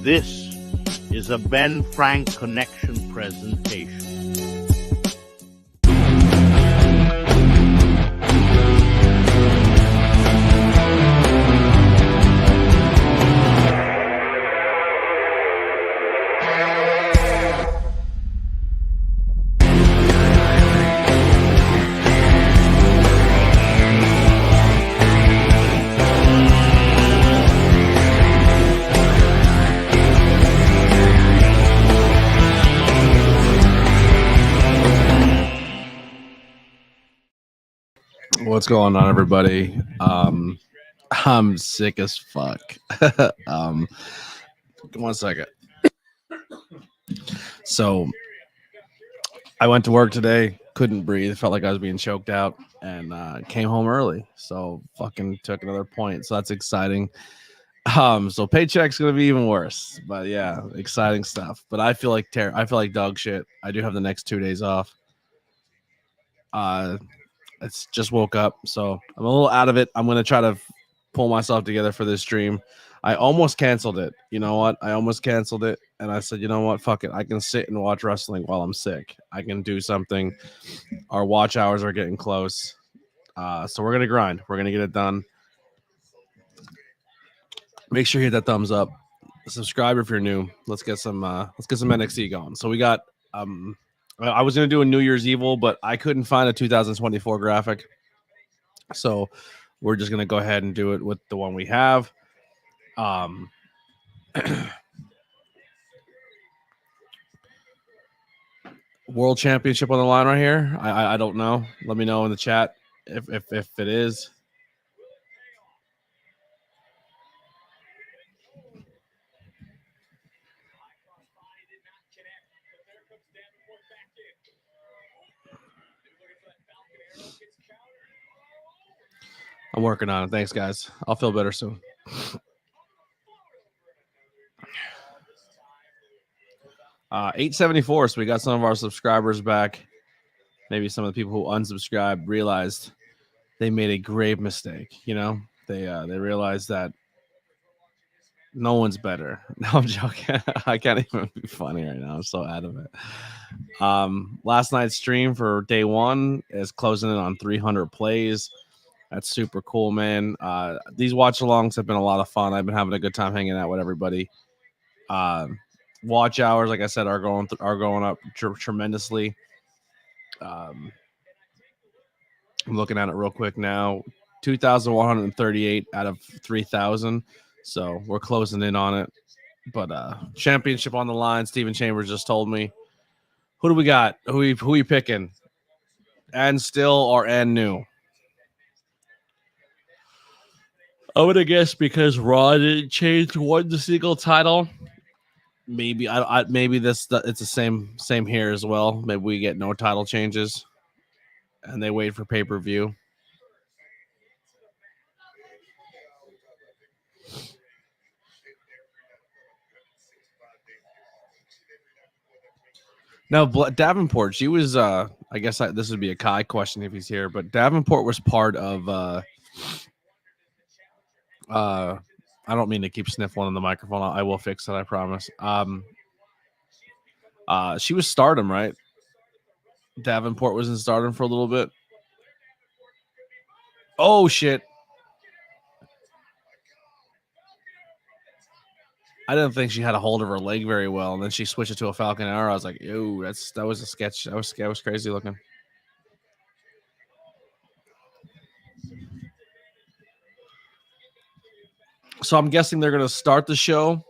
This is a Ben Frank Connection presentation. What's going on, everybody? I'm sick as fuck. 1 second. So I went to work today, couldn't breathe, felt like I was being choked out, and came home early. So fucking took another point. So that's exciting. So paycheck's gonna be even worse. But yeah, exciting stuff. But I feel like I feel like dog shit. I do have the next 2 days off. It's just woke up, so I'm a little out of it. I'm gonna try to pull myself together for this stream. I almost canceled it. You know what? I almost canceled it, and I said, you know what? Fuck it. I can sit and watch wrestling while I'm sick. I can do something. Our watch hours are getting close, so we're gonna grind. We're gonna get it done. Make sure you hit that thumbs up. Subscribe if you're new. Let's get some NXT going. So we got I was going to do a New Year's Evil, but I couldn't find a 2024 graphic. So we're just going to go ahead and do it with the one we have. World Championship on the line right here. I don't know. Let me know in the chat if it is. I'm working on it. Thanks, guys. I'll feel better soon. $8.74. So we got some of our subscribers back. Maybe some of the people who unsubscribed realized they made a grave mistake. You know, they realized that no one's better. No, I'm joking. I can't even be funny right now. I'm so out of it. Last night's stream for day one is closing in on 300 plays. That's super cool, man. These watch-alongs have been a lot of fun. I've been having a good time hanging out with everybody. Watch hours, like I said, are going up tremendously. I'm looking at it real quick now. 2,138 out of 3,000. So we're closing in on it. But championship on the line. Steven Chambers just told me. Who do we got? Who you picking? And still or and new? I'm gonna guess because Raw didn't change one single title. Maybe maybe it's the same here as well. Maybe we get no title changes, and they wait for pay-per-view. Now Davenport, she was. I guess this would be a Kai question if he's here, but Davenport was part of. I don't mean to keep sniffling on the microphone. I will fix it. I promise. She was Stardom, right? Davenport was in Stardom for a little bit. Oh shit! I didn't think she had a hold of her leg very well, and then she switched it to a Falcon Arrow. I was like, "Ew, that was a sketch. That was crazy looking." So I'm guessing they're gonna start the show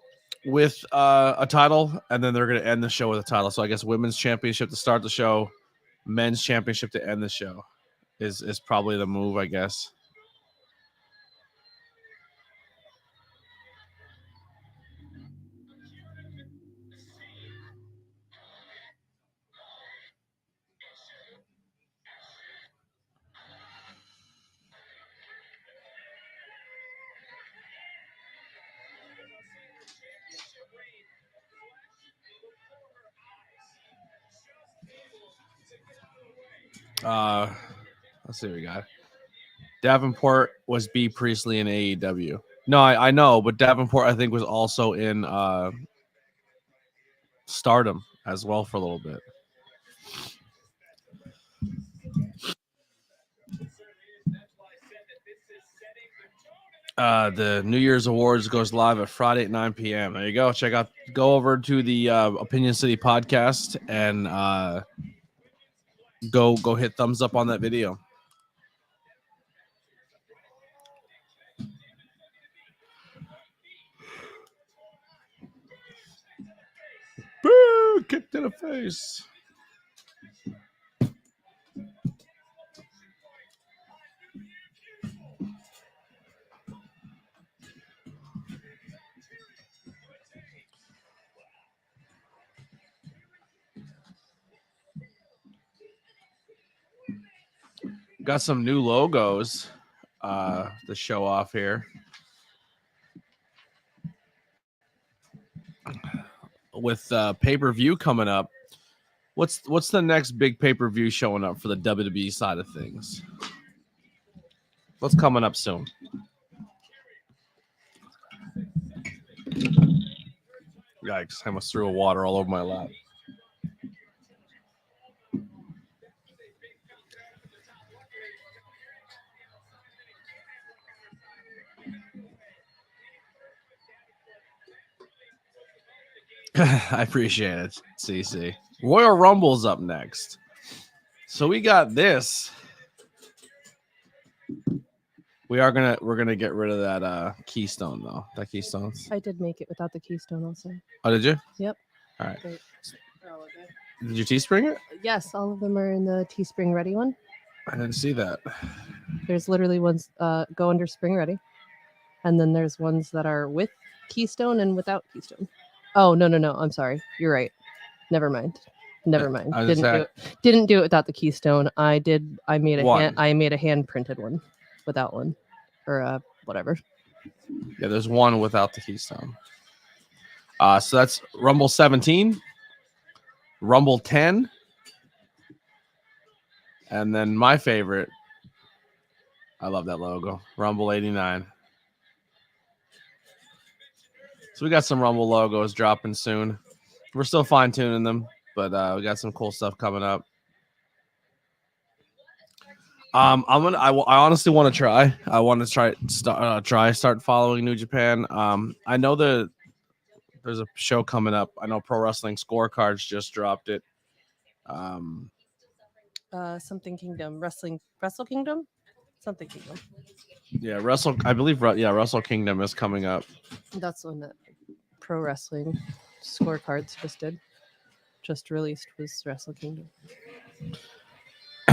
with a title, and then they're gonna end the show with a title. So I guess women's championship to start the show, men's championship to end the show is probably the move, I guess. Let's see what we got. Davenport was B. Priestley in AEW. No, I know, but Davenport I think was also in Stardom as well for a little bit. The New Year's Awards goes live at Friday at 9 p.m. There you go. Go over to the Opinion City podcast and go hit thumbs up on that video. Boo! Kicked in the face. Got some new logos to show off here. With pay-per-view coming up, what's the next big pay-per-view showing up for the WWE side of things? What's coming up soon? Yikes, I almost threw a water all over my lap. I appreciate it, CC. Royal Rumble's up next. So we got this. We're gonna get rid of that keystone though. That keystone. I did make it without the keystone also. Oh, did you? Yep. All right. Great. Did you Teespring it? Yes, all of them are in the Teespring Ready one. I didn't see that. There's literally ones go under Spring Ready, and then there's ones that are with keystone and without keystone. Oh no! I'm sorry. You're right. Never mind. Didn't do it without the keystone. I made a hand printed one without one, or whatever. Yeah, there's one without the keystone. So that's Rumble 17, Rumble 10, and then my favorite. I love that logo, Rumble 89. So we got some Rumble logos dropping soon. We're still fine tuning them, but we got some cool stuff coming up. I honestly want to try. I want to start following New Japan. I know there's a show coming up. I know Pro Wrestling Scorecards just dropped it. Something Kingdom, Wrestle Kingdom, something Kingdom. Yeah, Wrestle Kingdom is coming up. That's the one that Pro Wrestling Scorecards just released was Wrestle Kingdom.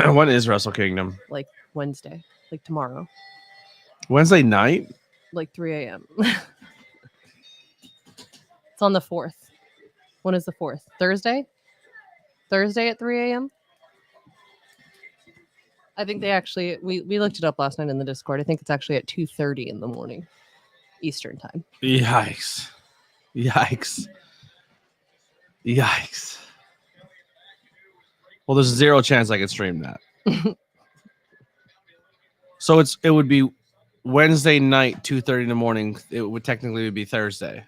When is Wrestle Kingdom? Like Wednesday, like tomorrow. Wednesday night? Like 3 a.m. It's on the 4th. When is the 4th? Thursday? Thursday at 3 a.m.? I think they actually, we looked it up last night in the Discord. I think it's actually at 2:30 in the morning, Eastern time. Yikes. Well, there's zero chance I could stream that. So it would be Wednesday night, 2:30 in the morning. It would technically be Thursday,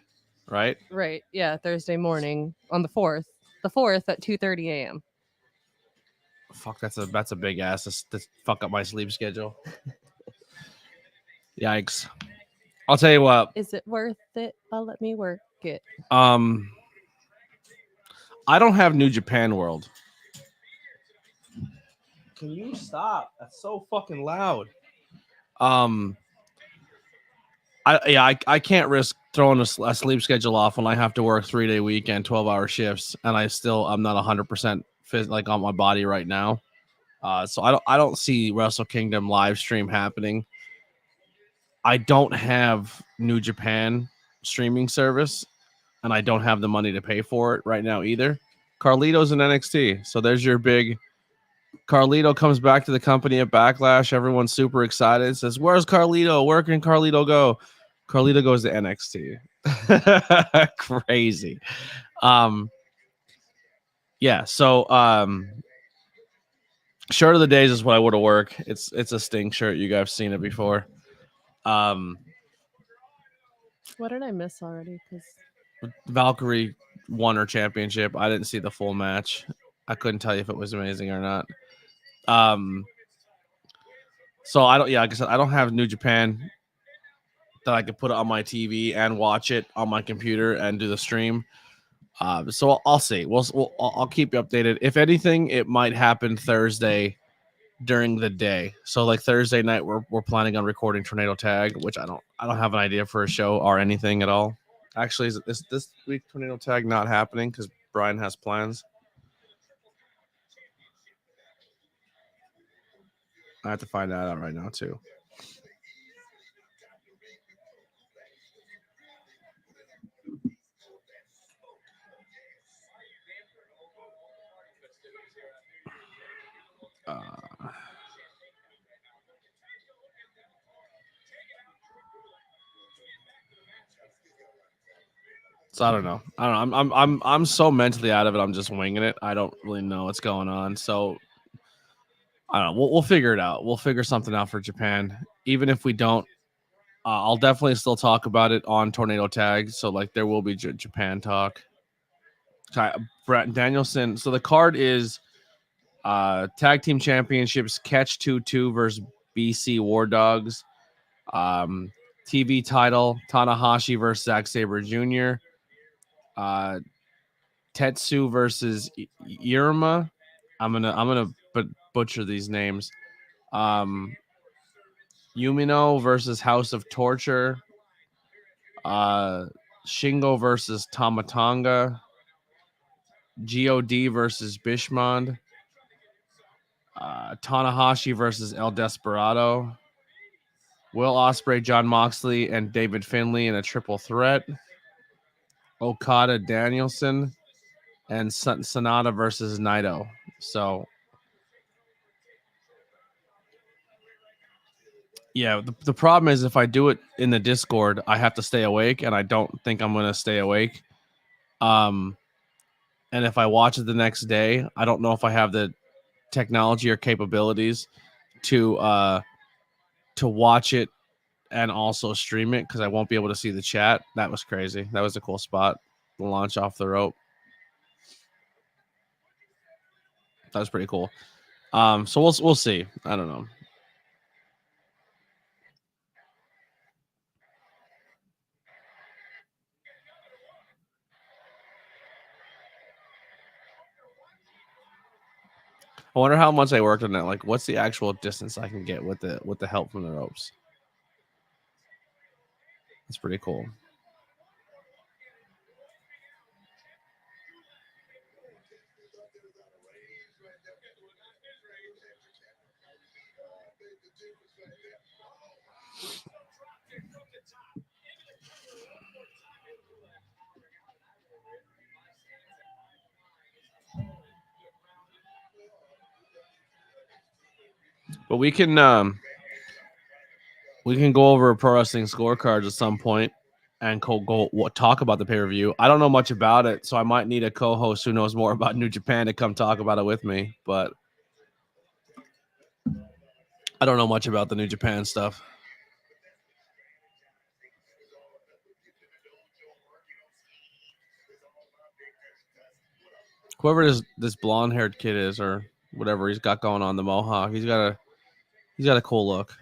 right? Right. Yeah, Thursday morning on the 4th. The 4th at 2:30 a.m. Fuck, that's a big ass to fuck up my sleep schedule. Yikes. I'll tell you what. Is it worth it? Let me work it. I don't have New Japan World. Can you stop? That's so fucking loud. I can't risk throwing a sleep schedule off when I have to work 3-day weekend, 12-hour shifts, and I'm not 100% fit like on my body right now. So I don't see Wrestle Kingdom live stream happening. I don't have New Japan streaming service, and I don't have the money to pay for it right now either. Carlito's in NXT, so there's your big. Carlito comes back to the company at Backlash. Everyone's super excited. Says, "Where's Carlito? Where can Carlito go?" Carlito goes to NXT. Crazy. Yeah. So, shirt of the days is what I would have worked. It's a Sting shirt. You guys have seen it before. What did I miss already? Because Valkyrie won her championship. I didn't see the full match. I couldn't tell you if it was amazing or not. So I don't. Yeah, like I said, I don't have New Japan that I could put it on my TV and watch it on my computer and do the stream. So I'll see. I'll keep you updated. If anything, it might happen Thursday during the day. So like Thursday night, we're planning on recording Tornado Tag, which I don't have an idea for a show or anything at all. Actually, is this week Tornado Tag not happening because Brian has plans? I have to find that out right now too. So I don't know. I'm so mentally out of it. I'm just winging it. I don't really know what's going on. So I don't know. We'll figure it out. We'll figure something out for Japan. Even if we don't, I'll definitely still talk about it on Tornado Tag. So like there will be Japan talk. Brett Danielson. So the card is tag team championships: Catch 2-2 versus BC War Dogs. TV title: Tanahashi versus Zack Sabre Jr. Tetsu versus Irma. I'm gonna butcher these names. Yumino versus House of Torture. Shingo versus Tamatanga. God versus Bishmond. Tanahashi versus El Desperado. Will Ospreay, John Moxley, and David Finlay in a triple threat. Okada, Danielson, and Sonata versus Naito. So, yeah, the problem is if I do it in the Discord, I have to stay awake, and I don't think I'm going to stay awake. And if I watch it the next day, I don't know if I have the technology or capabilities to watch it and also stream it because I won't be able to see the chat. That was crazy. That was a cool spot. The launch off the rope. That was pretty cool. So we'll see. I don't know. I wonder how much I worked on that. Like, what's the actual distance I can get with the help from the ropes? That's pretty cool. But we can go over pro wrestling scorecards at some point and go talk about the pay-per-view. I don't know much about it, so I might need a co-host who knows more about New Japan to come talk about it with me. But I don't know much about the New Japan stuff. Whoever this blonde-haired kid is, or whatever he's got going on, the mohawk, he's got a cool look.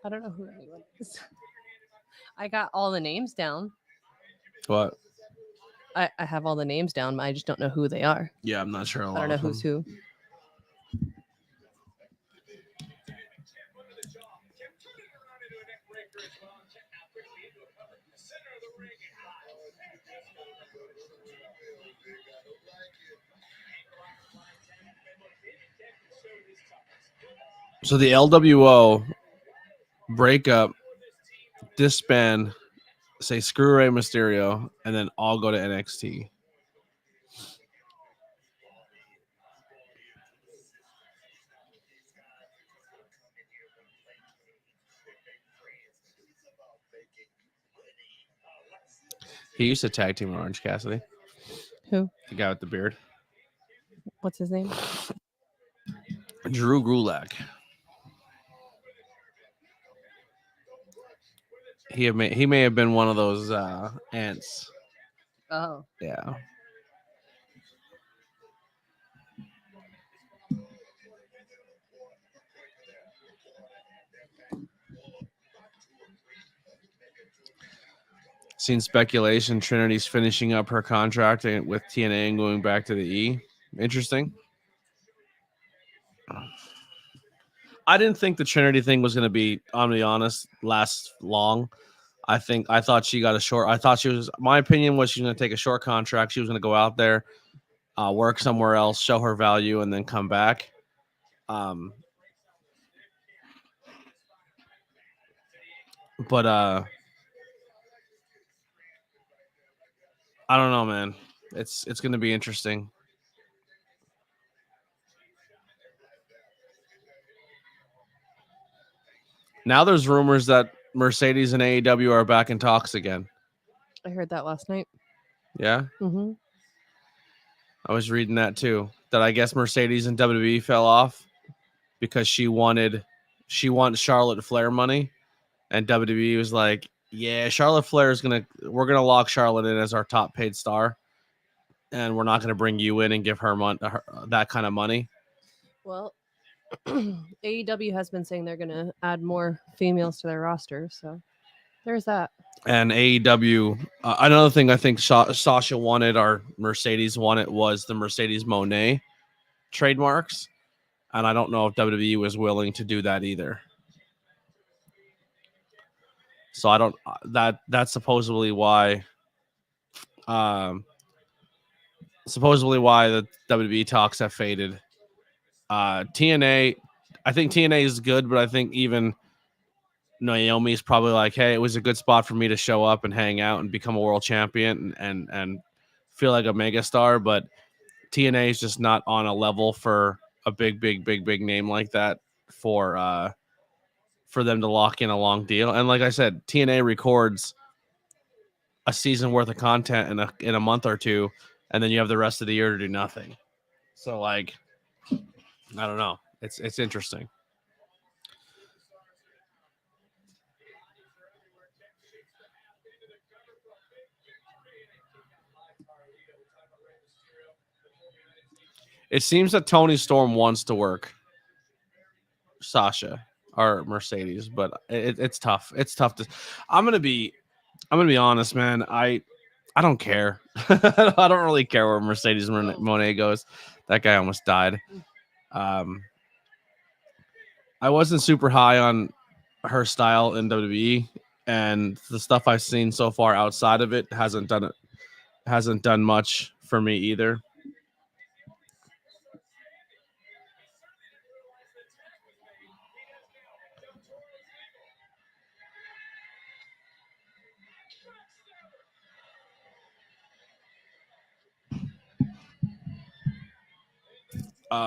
I don't know who anyone is. I got all the names down. What? I have all the names down. I just don't know who they are. Yeah, I'm not sure. I don't know who's who. So the LWO breakup, disband, say screw Rey Mysterio, and then all go to NXT. He used to tag team Orange Cassidy. Who? The guy with the beard. What's his name? Drew Gulak. He may have been one of those ants. Oh. Yeah. Seen speculation Trinity's finishing up her contract with TNA and going back to the E. Interesting. I didn't think the Trinity thing was going to be, I'm going to be honest, last long. I thought she got a short. I thought she was. My opinion was she's going to take a short contract. She was going to go out there, work somewhere else, show her value, and then come back. But I don't know, man. It's going to be interesting. Now there's rumors that Mercedes and AEW are back in talks again. I heard that last night. Yeah. Mm-hmm. I was reading that too. That I guess Mercedes and WWE fell off because she wanted Charlotte Flair money, and WWE was like, "Yeah, Charlotte Flair is we're gonna lock Charlotte in as our top paid star, and we're not gonna bring you in and give her that kind of money." Well, AEW has been saying they're going to add more females to their roster, so there's that. And AEW, another thing I think Sasha wanted, or Mercedes wanted, was the Mercedes Moné trademarks, and I don't know if WWE was willing to do that either. So I don't. That's supposedly why. Supposedly why the WWE talks have faded. TNA, I think TNA is good, but I think even Naomi's probably like, hey, it was a good spot for me to show up and hang out and become a world champion and feel like a megastar. But TNA is just not on a level for a big name like that for them to lock in a long deal. And like I said, TNA records a season worth of content in a month or two, and then you have the rest of the year to do nothing. So like, I don't know. It's interesting. It seems that Tony Storm wants to work Sasha or Mercedes, but it's tough. It's tough to. I'm gonna be honest, man. I don't care. I don't really care where Mercedes Moné goes. That guy almost died. I wasn't super high on her style in WWE, and the stuff I've seen so far outside of it hasn't done much for me either.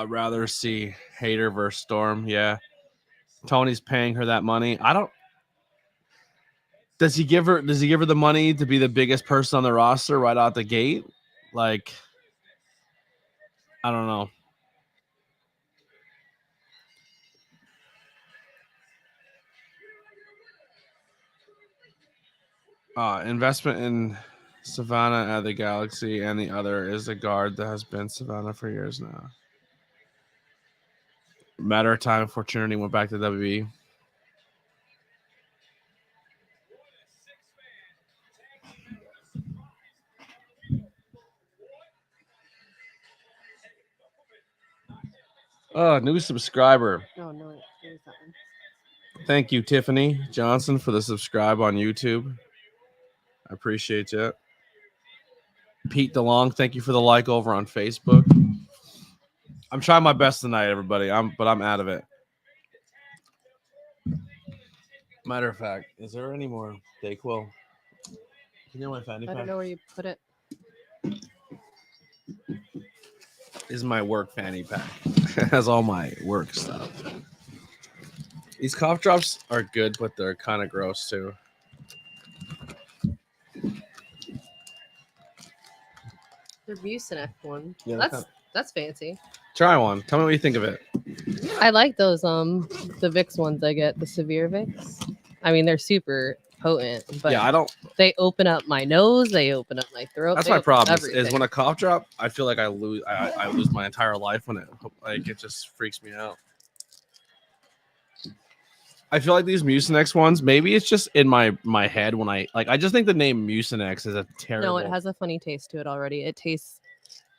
Rather see Hater versus Storm. Yeah, Tony's paying her that money. I don't. Does he give her the money to be the biggest person on the roster right out the gate? Like, I don't know. Investment in Savannah at the Galaxy, and the other is a guard that has been Savannah for years now. Matter of time before Trinity went back to WWE. Oh, new subscriber. Oh, no. There's that one. Thank you, Tiffany Johnson, for the subscribe on YouTube. I appreciate you. Pete DeLong, thank you for the like over on Facebook. I'm trying my best tonight, everybody. But I'm out of it. Matter of fact, is there any more Dayquil? Can you know my fanny pack? I don't know where you put it. This is my work fanny pack. It has all my work stuff. These cough drops are good, but they're kind of gross too. The Mucinex one. Yeah, that's fancy. Try one. Tell me what you think of it. I like those the Vicks ones I get, the severe Vicks. I mean, they're super potent, but yeah, I don't. they open up my nose, they open up my throat. That's they my open up problem. Is everything. when a cough drop, I feel like I lose. I lose my entire life when it just freaks me out. I feel like these Mucinex ones, maybe it's just in my head when I just think the name Mucinex is a terrible. No, it has a funny taste to it already. It tastes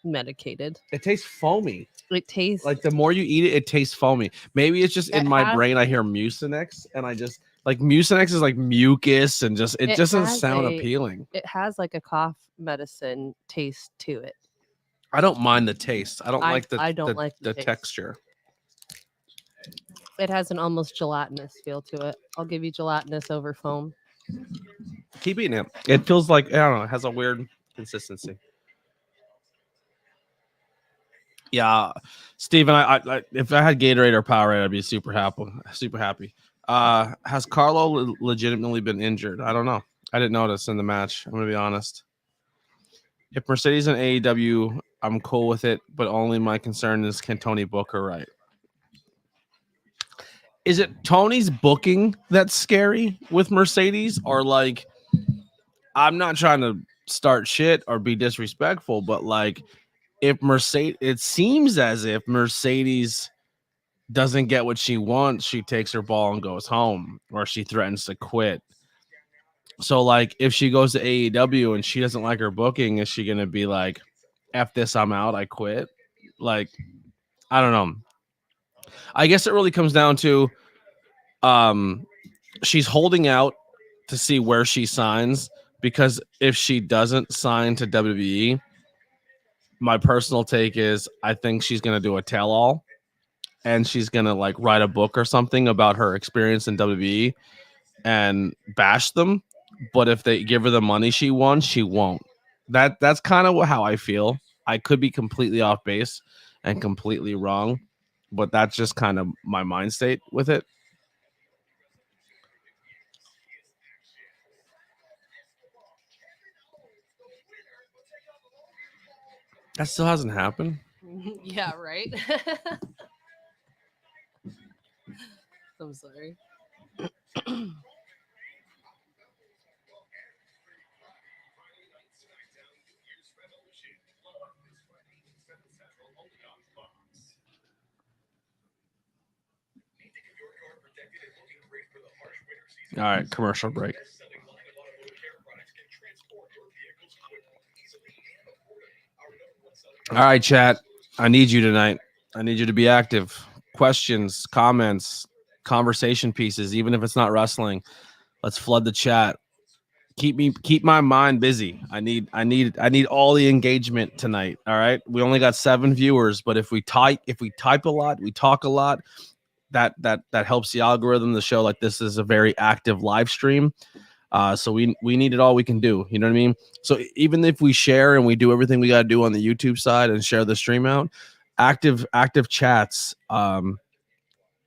medicated. It tastes foamy. It tastes Like the more you eat it, it tastes foamy. Maybe it's just in my brain. I hear Mucinex, and I just like Mucinex is like mucus, and just it just doesn't sound appealing. It has like a cough medicine taste to it. I don't mind the taste. I don't like the taste. texture. It has an almost gelatinous feel to it. I'll give you gelatinous over foam. Keep eating it. It feels like, I don't know, it has a weird consistency. Yeah, Steven, I if I had Gatorade or Powerade, I'd be super happy. Super happy. Has Carlo legitimately been injured? I don't know. I didn't notice in the match. I'm gonna be honest. If Mercedes and AEW, I'm cool with it, but only my concern is, can Tony book her right? Is it Tony's booking that's scary with Mercedes, or like, I'm not trying to start shit or be disrespectful, but like, if Mercedes, it seems as if Mercedes doesn't get what she wants, she takes her ball and goes home, or she threatens to quit. So like, if she goes to AEW and she doesn't like her booking, is she gonna be like, F this, I'm out, I quit? Like, I don't know. I guess it really comes down to she's holding out to see where she signs, because if she doesn't sign to WWE, my personal take is I think she's going to do a tell-all, and she's going to like write a book or something about her experience in WWE and bash them. But if they give her the money she wants, she won't. That's kind of how I feel. I could be completely off base and completely wrong, but that's just kind of my mind state with it. That still hasn't happened. Yeah, right. I'm sorry. All right, commercial break. All right, chat. I need you tonight. I need you to be active. Questions, comments, conversation pieces, even if it's not wrestling. Let's flood the chat. Keep my mind busy. I need all the engagement tonight. All right. We only got 7 viewers, but if we type a lot, we talk a lot, that helps the algorithm to show like this is a very active live stream. So we need it all we can do. You know what I mean? So even if we share and we do everything we got to do on the YouTube side and share the stream out, active chats,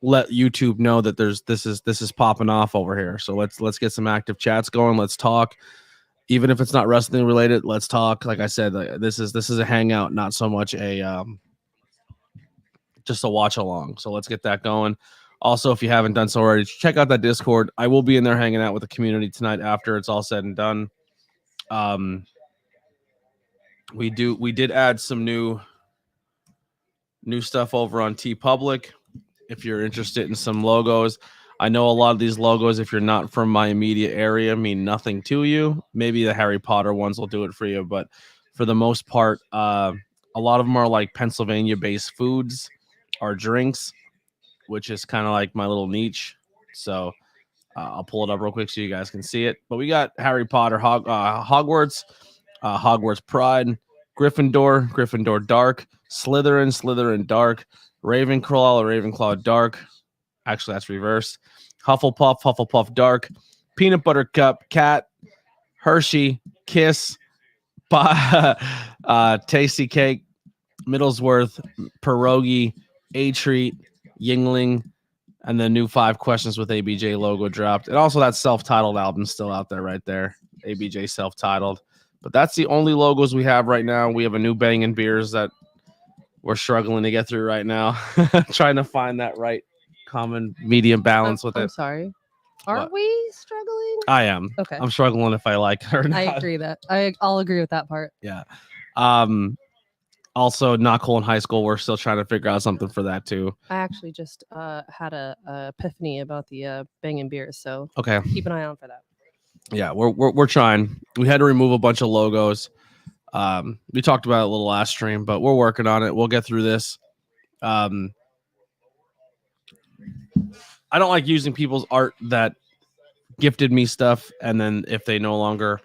let YouTube know that this is popping off over here. So let's get some active chats going. Let's talk. Even if it's not wrestling related, let's talk. Like I said, this is a hangout, not so much a just a watch along. So let's get that going. Also, if you haven't done so already, check out that Discord. I will be in there hanging out with the community tonight after it's all said and done. We did add some new stuff over on TeePublic. If you're interested in some logos, I know a lot of these logos, if you're not from my immediate area, mean nothing to you. Maybe the Harry Potter ones will do it for you, but for the most part, a lot of them are like Pennsylvania-based foods or drinks, which is kind of like my little niche. So I'll pull it up real quick so you guys can see it. But we got Harry Potter, Hogwarts, Hogwarts Pride, Gryffindor Dark, Slytherin Dark, Ravenclaw Dark. Actually, that's reverse. Hufflepuff Dark, Peanut Butter Cup, Cat, Hershey, Kiss, Tasty Cake, Middlesworth, Pierogi, A-Treat, Yingling, and the new 5 Questions with ABJ logo dropped. And also that self-titled album still out there right there. ABJ self-titled. But that's the only logos we have right now. We have a new Bangin' Beers that we're struggling to get through right now. Trying to find that right common medium balance with it. I'm sorry. Are What? we struggling? I am. Okay. I'm struggling if I like her or not. I agree that I'll agree with that part. Yeah. Also, not cool in high school. We're still trying to figure out something for that too. I actually just had a epiphany about the banging beers, so Okay. keep an eye out for that. Yeah, we're trying. We had to remove a bunch of logos. We talked about it a little last stream, but we're working on it. We'll get through this. I don't like using people's art that gifted me stuff, and then if they no longer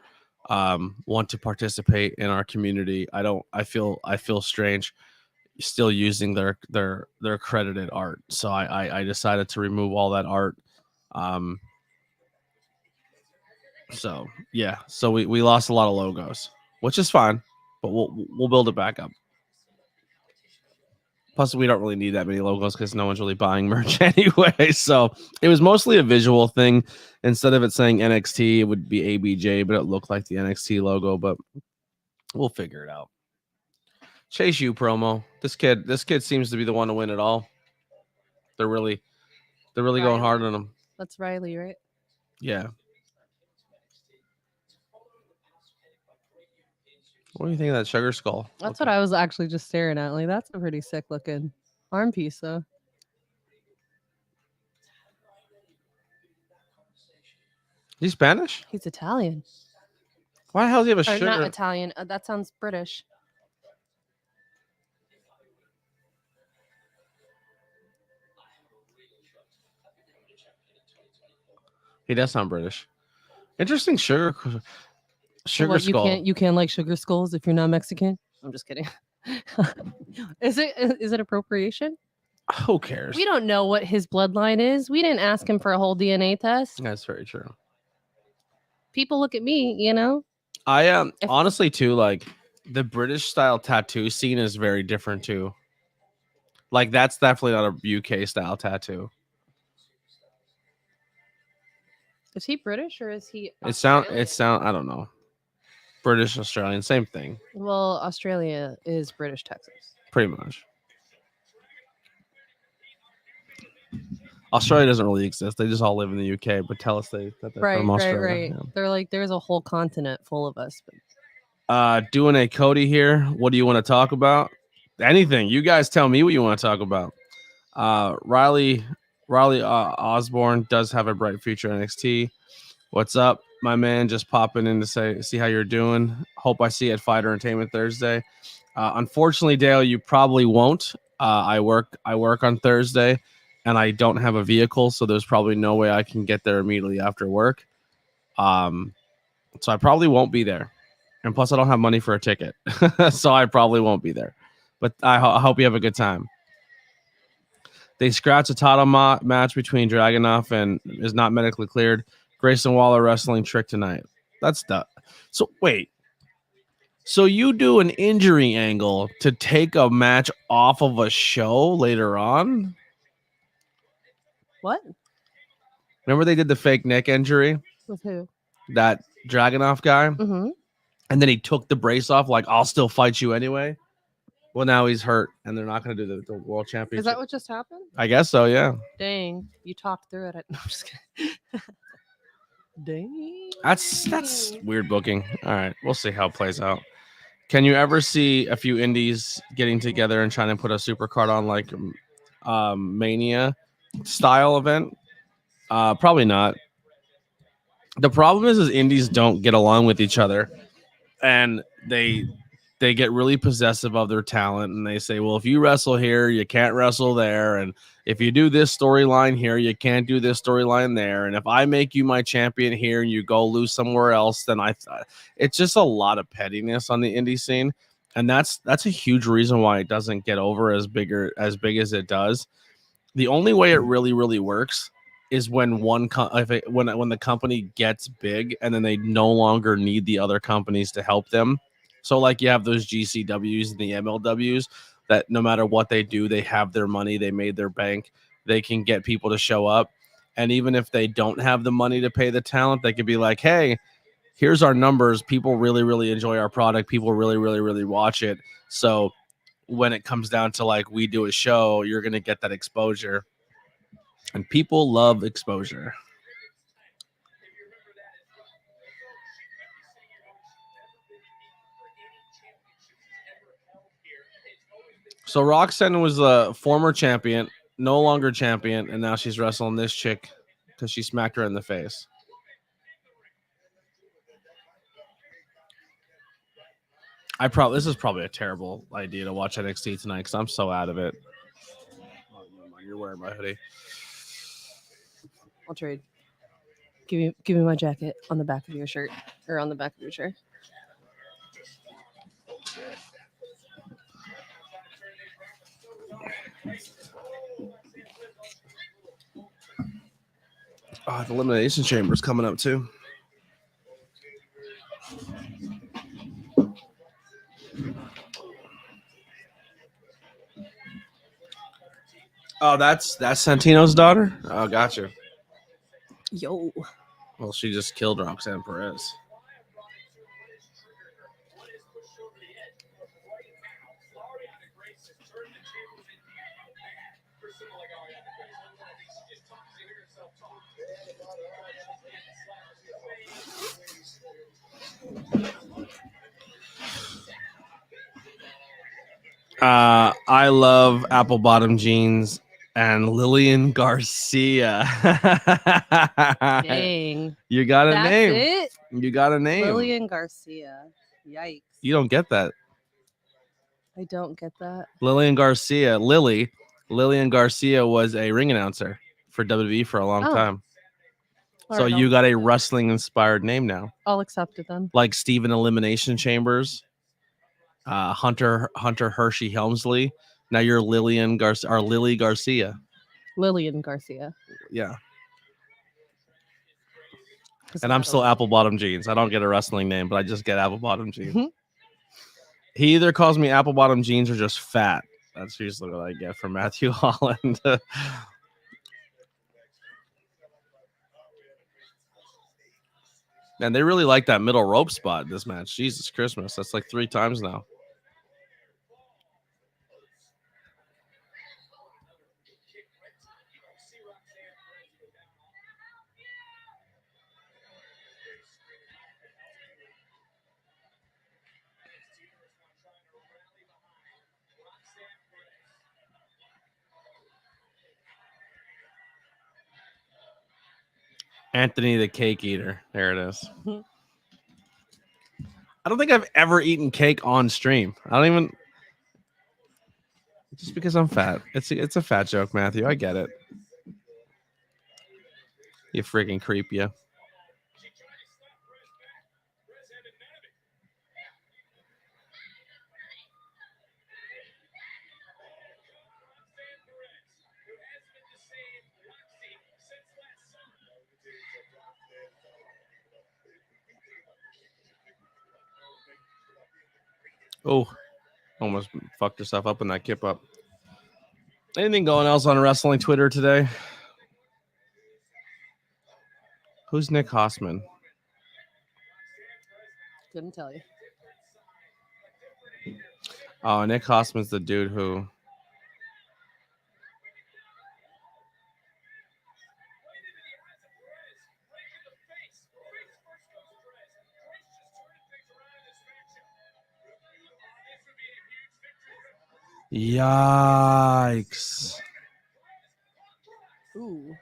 want to participate in our community, I feel strange still using their credited art. So I decided to remove all that art. So yeah, so we lost a lot of logos, which is fine, but we'll build it back up. Plus, we don't really need that many logos because no one's really buying merch anyway. So it was mostly a visual thing. Instead of it saying NXT, it would be ABJ, but it looked like the NXT logo. But we'll figure it out. Chase U promo. This kid seems to be the one to win it all. They're really going hard on him. That's Riley, right? Yeah. What do you think of that sugar skull? That's what I was actually just staring at. Like, that's a pretty sick looking arm piece, though. He's Spanish? He's Italian. Why the hell does he have a Or sugar? not Italian. That sounds British. He does sound British. Interesting sugar What, skull. You can't like sugar skulls if you're not Mexican. I'm just kidding. Is it appropriation? Who cares? We don't know what his bloodline is. We didn't ask him for a whole DNA test. That's very true. People look at me, you know. I am honestly too, like the British style tattoo scene is very different too. Like that's definitely not a UK style tattoo. Is he British or is he It sound I don't know. British, Australian, same thing. Well, Australia is British Texas. Pretty much. Australia doesn't really exist. They just all live in the UK, but tell us that they're from Australia. Right. Yeah. They're like, there's a whole continent full of us. But... Doing a Cody here. What do you want to talk about? Anything. You guys tell me what you want to talk about. Riley Osborne does have a bright future in NXT. What's up, my man? Just popping in to see how you're doing. Hope I see you at Fighter Entertainment Thursday. Unfortunately, Dale, you probably won't. I work on Thursday, and I don't have a vehicle, so there's probably no way I can get there immediately after work. So I probably won't be there. And plus, I don't have money for a ticket, so I probably won't be there. But I hope you have a good time. They scratched a title match between Dragunov and is not medically cleared. Grayson Waller wrestling trick tonight. That's the. So wait. So you do an injury angle to take a match off of a show later on? What? Remember they did the fake neck injury? With who? That Dragunov guy? Mm-hmm. And then he took the brace off like, I'll still fight you anyway. Well, now he's hurt, and they're not going to do the world championship. Is that what just happened? I guess so, yeah. Dang. You talked through it. No, I'm just kidding. Dang. That's weird booking. All right, we'll see how it plays out. Can you ever see a few indies getting together and trying to put a super card on like Mania style event? Probably not. The problem is indies don't get along with each other, and they get really possessive of their talent, and they say, well, if you wrestle here, you can't wrestle there, and if you do this storyline here, you can't do this storyline there, and if I make you my champion here and you go lose somewhere else, then it's just a lot of pettiness on the indie scene, and that's a huge reason why it doesn't get over as big as it does. The only way it really works is when when the company gets big and then they no longer need the other companies to help them. So like you have those GCWs and the MLWs that no matter what they do, they have their money, they made their bank, they can get people to show up. And even if they don't have the money to pay the talent, they could be like, hey, here's our numbers. People really enjoy our product. People really watch it. So when it comes down to like we do a show, you're going to get that exposure. And people love exposure. So Roxanne was a former champion, no longer champion, and now she's wrestling this chick because she smacked her in the face. This is probably a terrible idea to watch NXT tonight because I'm so out of it. Oh, never mind, you're wearing my hoodie. I'll trade. Give me my jacket on the back of your shirt or on the back of your chair. Oh, the Elimination Chamber's coming up too. Oh, that's Santino's daughter? Oh, gotcha. Yo. Well, she just killed Roxanne Perez. I love apple bottom jeans and Lillian Garcia. Dang. You got a That's name. it? You got a name. Lillian Garcia. Yikes. You don't get that. I don't get that. Lillian Garcia was a ring announcer for WWE for a long time. All So right, you got a wrestling inspired name now. I'll accept it then. Like Steven Elimination Chambers, Hunter Hershey Helmsley. Now you're Lily Garcia. Lillian Garcia. Yeah. And I'm still apple bottom jeans. I don't get a wrestling name, but I just get apple bottom jeans. He either calls me apple bottom jeans or just fat. That's usually what I get from Matthew Holland. And they really like that middle rope spot this match. Jesus Christmas. That's like 3 times now. Anthony the Cake Eater. There it is. I don't think I've ever eaten cake on stream. I don't even. Just because I'm fat. It's a fat joke, Matthew. I get it. You freaking creep, you. Oh, almost fucked herself up in that kip up. Anything going else on wrestling Twitter today? Who's Nick Hossman? Couldn't tell you. Oh, Nick Hossman's the dude who. Yikes. Ooh.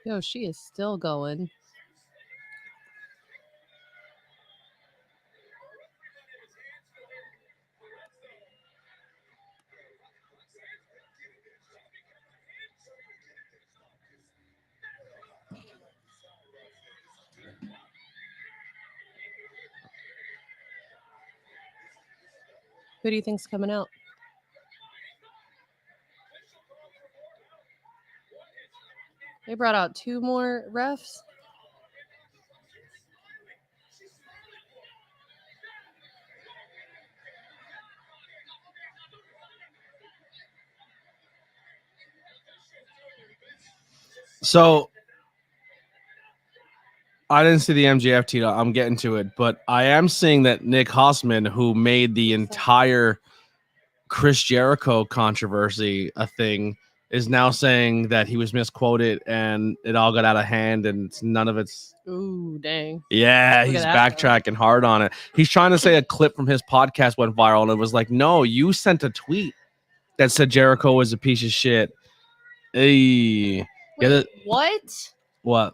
Yo, she is still going. Who do you think's coming out? They brought out 2 more refs. So I didn't see the MJF tweet. I'm getting to it, but I am seeing that Nick Hausman, who made the entire Chris Jericho controversy a thing, is now saying that he was misquoted and it all got out of hand and none of it's. Ooh, dang. Yeah, Look he's at that, backtracking hard on it. He's trying to say a clip from his podcast went viral, and it was like, no, you sent a tweet that said Jericho was a piece of shit. Hey. Wait, Yeah, what? what?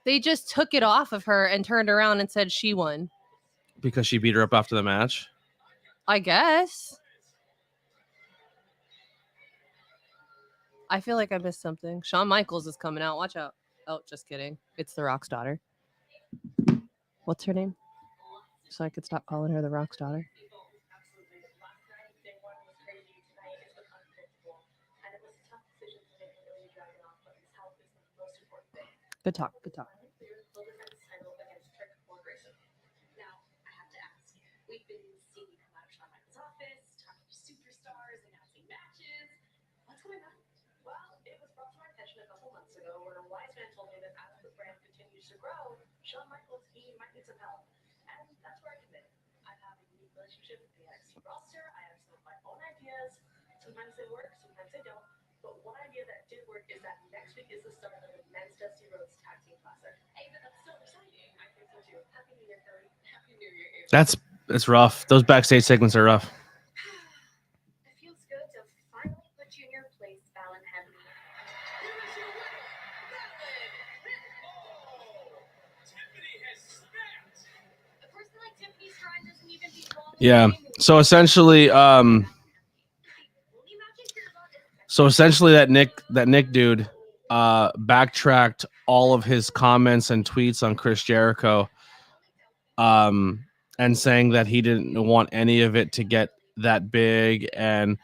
They just took it off of her and turned around and said she won. Because she beat her up after the match? I guess. I feel like I missed something. Shawn Michaels is coming out. Watch out. Oh, just kidding. It's The Rock's daughter. What's her name? So I could stop calling her The Rock's daughter. Good talk. Good talk. We've been seeing you come out of Shawn Michaels' office, talking to superstars, announcing matches. What's going on? Well, it was brought to my attention a couple months ago where a wise man told me that as the brand continues to grow, Shawn Michaels, he might need some help. And that's where I come in. I have a unique relationship with the NXT roster. I have some of my own ideas. Sometimes they work, sometimes they don't. But one idea that did work is that next week is the start of the Men's Dusty Rhodes Tag Team Classic. Hey, but that's so exciting. I think so too. Happy New Year, Curry. Happy New Year, Ava. It's rough. Those backstage segments are rough. It feels good to finally put you in your place, Fallon Henry. A person like Tiffany Stride doesn't even belong in Yeah. the game. So essentially that Nick dude backtracked all of his comments and tweets on Chris Jericho and saying that he didn't want any of it to get that big, and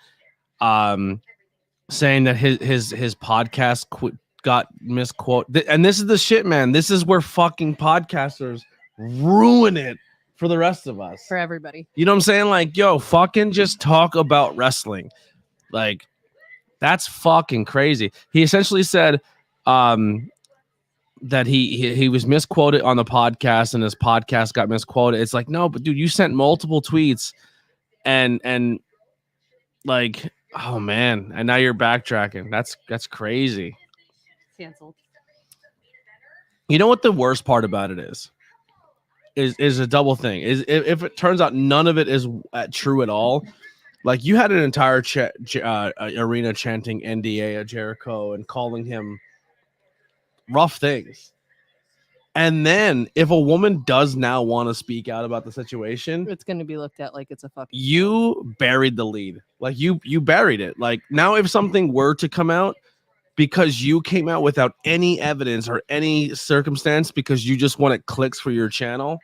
saying that his podcast got misquoted. And this is the shit, man. This is where fucking podcasters ruin it for the rest of us. For everybody. You know what I'm saying? Like, yo, fucking just talk about wrestling. Like, that's fucking crazy. He essentially said that he was misquoted on the podcast and his podcast got misquoted. It's like, no, but dude, you sent multiple tweets and like, oh man, and now you're backtracking. That's crazy. Canceled. You know what the worst part about it is a double thing. Is if it turns out none of it is true at all. Like, you had an entire arena chanting NDA at Jericho and calling him rough things. And then if a woman does now want to speak out about the situation, It's going to be looked at like it's a fucking. you buried the lead. Like, you buried it. Like, now if something were to come out because you came out without any evidence or any circumstance because you just wanted clicks for your channel,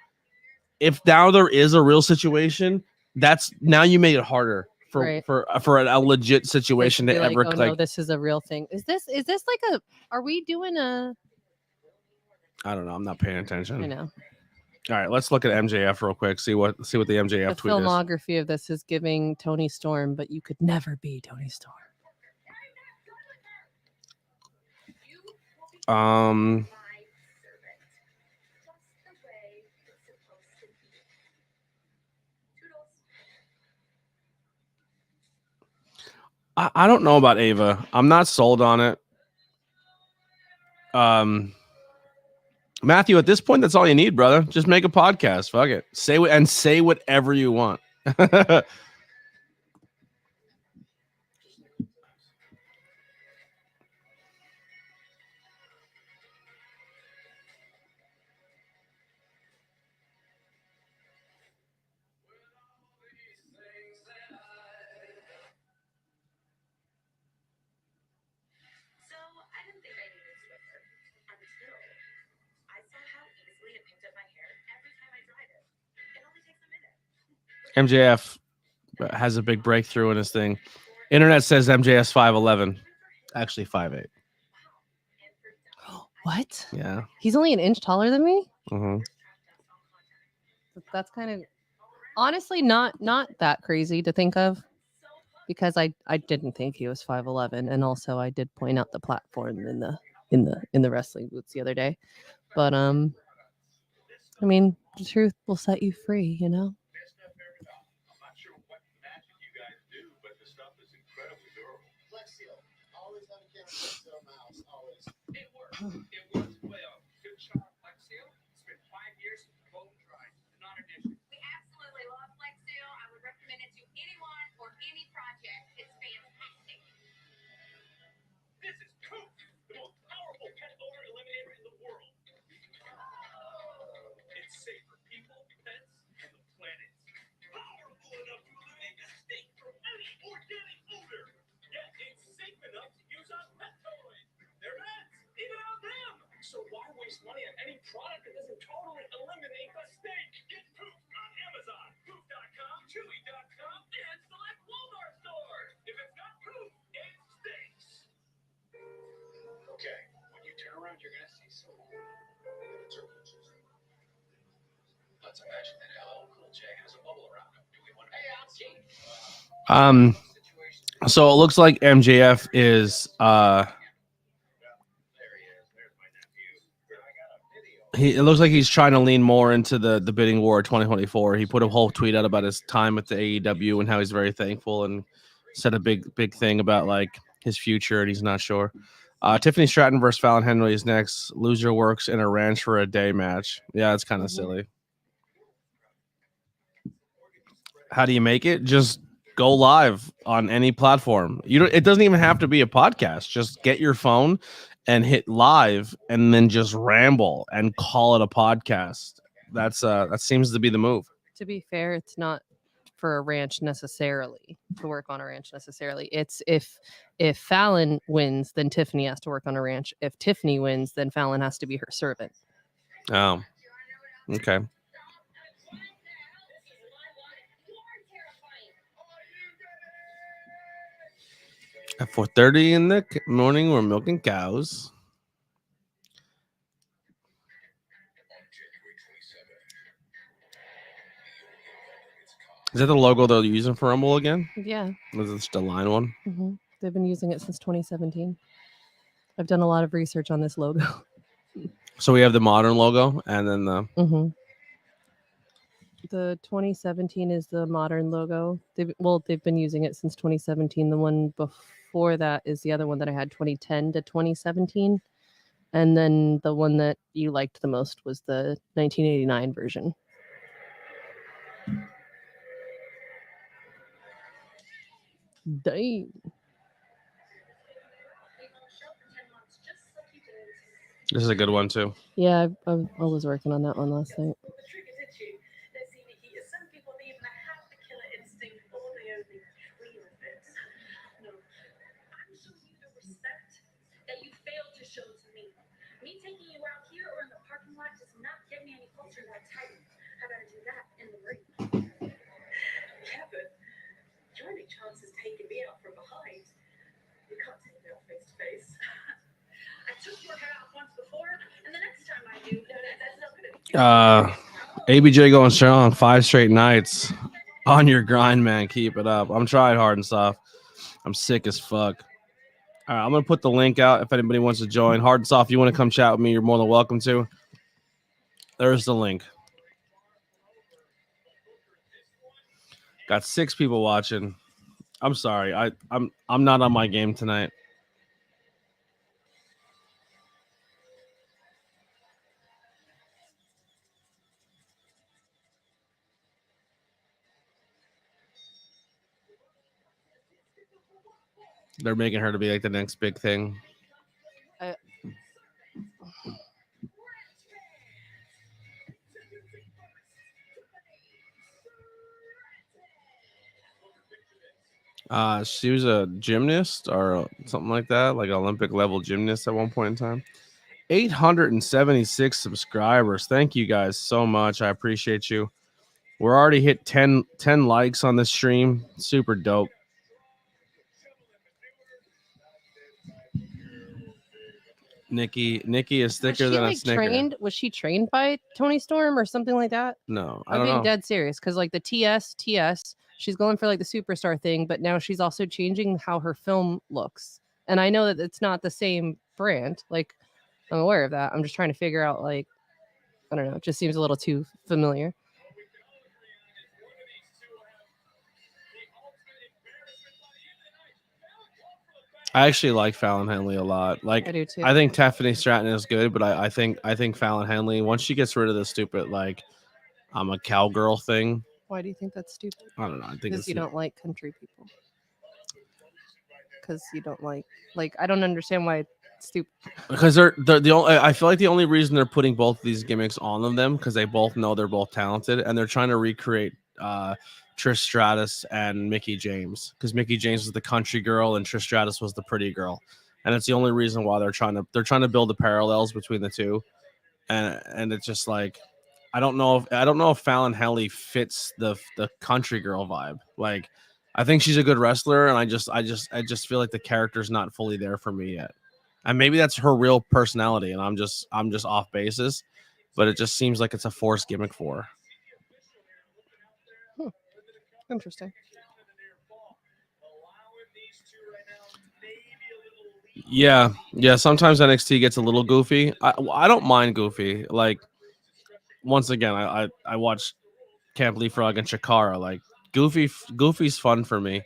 if now there is a real situation, that's now you made it harder for Right. for a legit situation to be like, ever oh, click. no, this is a real thing. Is this like a? Are we doing a? I don't know. I'm not paying attention. I know. All right, let's look at MJF real quick. See what the MJF The tweet is. filmography of this is giving Tony Storm, but you could never be Tony Storm. I don't know about Ava. I'm not sold on it. Matthew, at this point, that's all you need, brother. Just make a podcast. Fuck it. Say whatever you want. So I didn't think I needed Swiffer until I saw how easily it picked up my hair every time I dried it. It only takes a minute. MJF has a big breakthrough in his thing. Internet says MJF's 5'11", actually 5'8". What? Yeah. He's only an inch taller than me. Mhm. That's kind of honestly not that crazy to think of, because I didn't think he was 5'11", and also I did point out the platform in the in the wrestling booths the other day. But I mean, the truth will set you free, you know. We absolutely love Flex Seal. I would recommend it to anyone or any project. It's fantastic. This is Coop, the most powerful pet odor eliminator in the world. It's safe for people, pets, and the planet. Powerful enough to eliminate the stink from any organic odor. Yet it's safe enough to use on pet toys, their beds, even on them. So why waste money on any product that doesn't totally eliminate the stink? Get Poop on Amazon, Poop.com, Chewy.com, and select Walmart stores. If it's not Poop, it stinks. Okay, when you turn around, you're gonna see some turkeys. Let's imagine that LL Cool J has a bubble around him. Do we want to? Hey, I'm Gene. So it looks like MJF is it looks like he's trying to lean more into the bidding war 2024. He put a whole tweet out about his time with the AEW and how he's very thankful, and said a big thing about like his future, and he's not sure. Tiffany Stratton versus Fallon Henley is next. Loser works in a ranch for a day match. Yeah, it's kind of silly. How do you make it? Just go live on any platform. It doesn't even have to be a podcast. Just get your phone and hit live, and then just ramble and call it a podcast. That seems to be the move. To be fair, it's not for a ranch necessarily, to work on a ranch necessarily. It's if Fallon wins, then Tiffany has to work on a ranch. If Tiffany wins, then Fallon has to be her servant. Oh, okay. At 4:30 in the morning, we're milking cows. Is that the logo they're using for Rumble again? Yeah. Was it just a line one? Mm-hmm. They've been using it since 2017. I've done a lot of research on this logo. So we have the modern logo, and then the Mm-hmm. The 2017 is the modern logo. They've been using it since 2017. The one before that is the other one that I had, 2010 to 2017. And then the one that you liked the most was the 1989 version. Dang. this is a good one too. Yeah, I was working on that one last night. The trick is itchy. They seem to hear. Some people they even have the killer instinct, or they only dream of it. No, I'm showing you the respect that you failed to show to me. Me taking you out here or in the parking lot does not get me any closer to that title. I gotta do that in the ring. Yeah, but your only chance is taking me out from behind. You can't take me out face to face. I took your head off once before, and the next time I do, that's not gonna be. ABJ going strong, 5 straight nights. On your grind, man. Keep it up. I'm trying hard and soft. I'm sick as fuck. All right, I'm gonna put the link out if anybody wants to join. Hard and soft, if you want to come chat with me, you're more than welcome to. There's the link. Got 6 people watching. I'm sorry. I'm not on my game tonight. They're making her to be like the next big thing. She was a gymnast or something like that, like Olympic level gymnast at one point in time. 876 subscribers. Thank you guys so much. I appreciate you. We're already hit 10 likes on this stream. Super dope. Nikki is thicker than a Snicker. Was she trained by Tony Storm or something like that? No, I I'm don't being know. dead serious because like the TS, she's going for like the superstar thing, but now she's also changing how her film looks. And I know that it's not the same brand. Like I'm aware of that. I'm just trying to figure out, like, I don't know. It just seems a little too familiar. I actually like Fallon Henley a lot. Like, I do too. I think Tiffany Stratton is good, but I think Fallon Henley, once she gets rid of the stupid like I'm a cowgirl thing, Why do you think that's stupid? I don't know. I think Because it's you don't like country people. Because you don't like I don't understand why it's stupid. because they're the only. I feel like the only reason they're putting both of these gimmicks on of them because they both know they're both talented and they're trying to recreate Trish Stratus and Mickey James because Mickey James was the country girl and Trish Stratus was the pretty girl, and it's the only reason why they're trying to build the parallels between the two, and it's just like I don't know if Fallon Henley fits the country girl vibe. Like I think she's a good wrestler, and I just feel like the character's not fully there for me yet. And maybe that's her real personality, and I'm just off basis, but it just seems like it's a forced gimmick for her. Interesting. Yeah. Sometimes NXT gets a little goofy. I don't mind goofy. Like once again, I watched Camp Leapfrog and Chikara. Like Goofy's fun for me.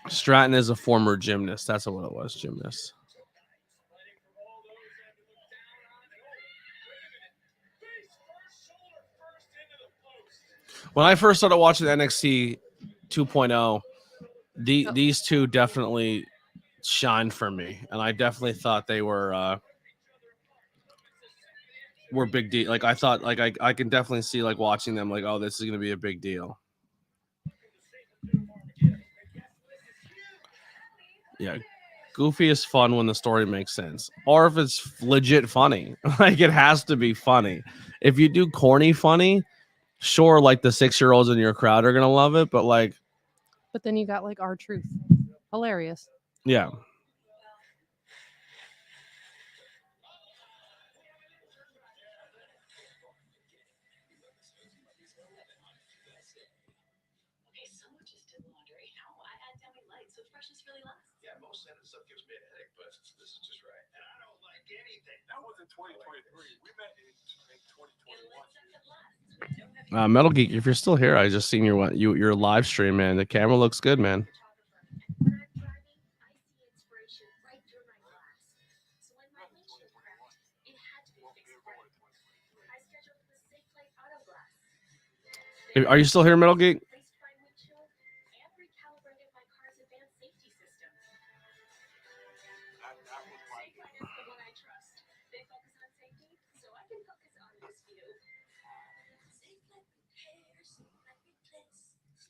Stratton is a former gymnast. That's what it was, gymnast. When I first started watching NXT 2.0, these two definitely shined for me, and I definitely thought they were big deal. Like I thought, like I can definitely see like watching them, like, oh, this is gonna be a big deal. Yeah, Goofy is fun when the story makes sense, or if it's legit funny. Like it has to be funny. If you do corny funny, sure, like the 6-year-olds in your crowd are gonna love it, but like, But then you got like R-Truth, hilarious. yeah. Okay, someone just did laundry. No, I had Demi Light, so freshness really lasts. Yeah, most scented stuff gives me a headache, but this is just right. And I don't like anything. That was in 2023. We met in 2021. Metal Geek, if you're still here, I just seen your live stream, man. The camera looks good, man. Are you still here, Metal Geek?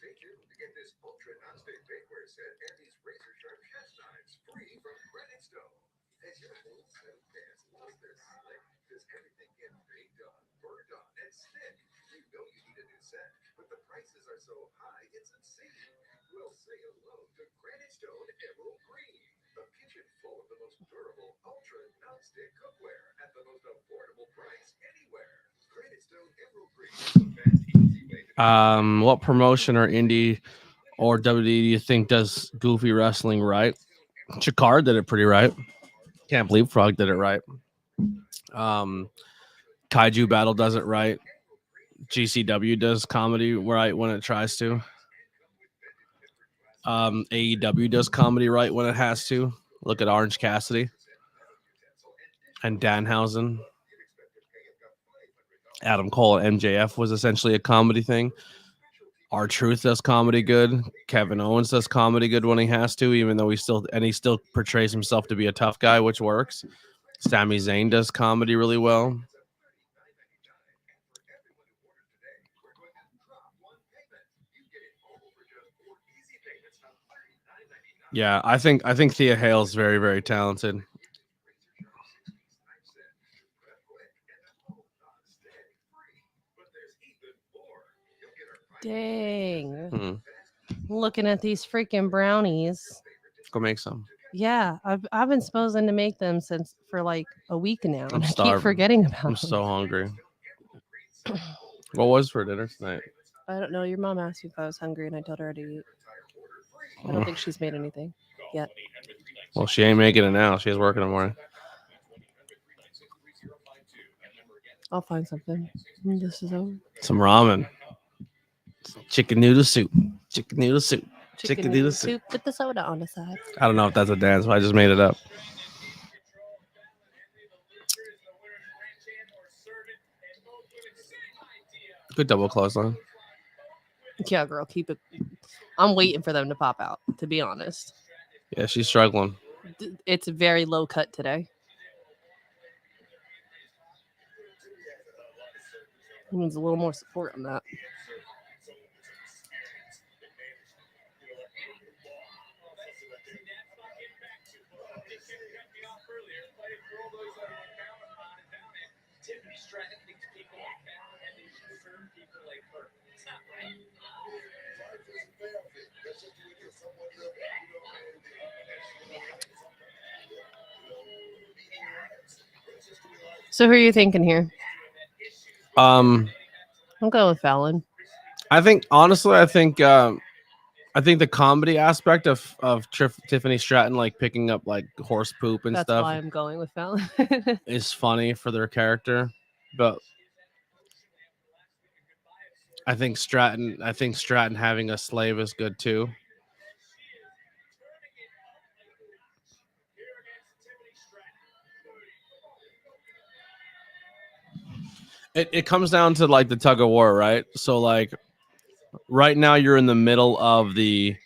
Stay tuned to get this ultra non-stick bakeware set and these razor-sharp chef knives free from Granite Stone. As your whole set of pants lost their slick, does everything get baked on, burned on, and stick? You know you need a new set, but the prices are so high, it's insane. We'll say hello to Granite Stone Emerald Green, a kitchen full of the most durable, ultra non-stick cookware at the most affordable price anywhere. Granite Stone Emerald Green is the fast, easy way to What promotion or indie or WWE do you think does goofy wrestling right? Chikara did it pretty right. Camp Leapfrog did it right. Kaiju Battle does it right. GCW does comedy right when it tries to. AEW does comedy right when it has to. Look at Orange Cassidy and Danhausen. Adam Cole and MJF was essentially a comedy thing. R-Truth does comedy good. Kevin Owens does comedy good when he has to, even though he still portrays himself to be a tough guy, which works. Sami Zayn does comedy really well. Yeah, I think Thea Hale's very, very talented. Dang. Looking at these freaking brownies. Go make some. Yeah, I've been supposing to make them for like a week now. I'm and I starving. keep forgetting about I'm them. so hungry. What was for dinner tonight? I don't know. Your mom asked me if I was hungry, and I told her to eat. I don't think she's made anything yet. Well, she ain't making it now. She has work in the morning. I'll find something when this is over. Some ramen. Chicken noodle soup. Chicken noodle soup. Chicken noodle noodle soup. with the soda on the side. I don't know if that's a dance, but I just made it up. Good double clothesline. Yeah, girl, keep it. I'm waiting for them to pop out, to be honest. Yeah, she's struggling. It's very low cut today. Needs a little more support on that. Tiffany Stratton thinks people like that and they should serve people like her. It's not right. So who are you thinking here? Um, I'm going with Fallon. I think honestly, I think the comedy aspect of Tiffany Stratton like picking up like horse poop and That's stuff why I'm going with Fallon. is funny for their character, but I think Stratton having a slave is good too. It comes down to like the tug of war, right? So like right now you're in the middle of the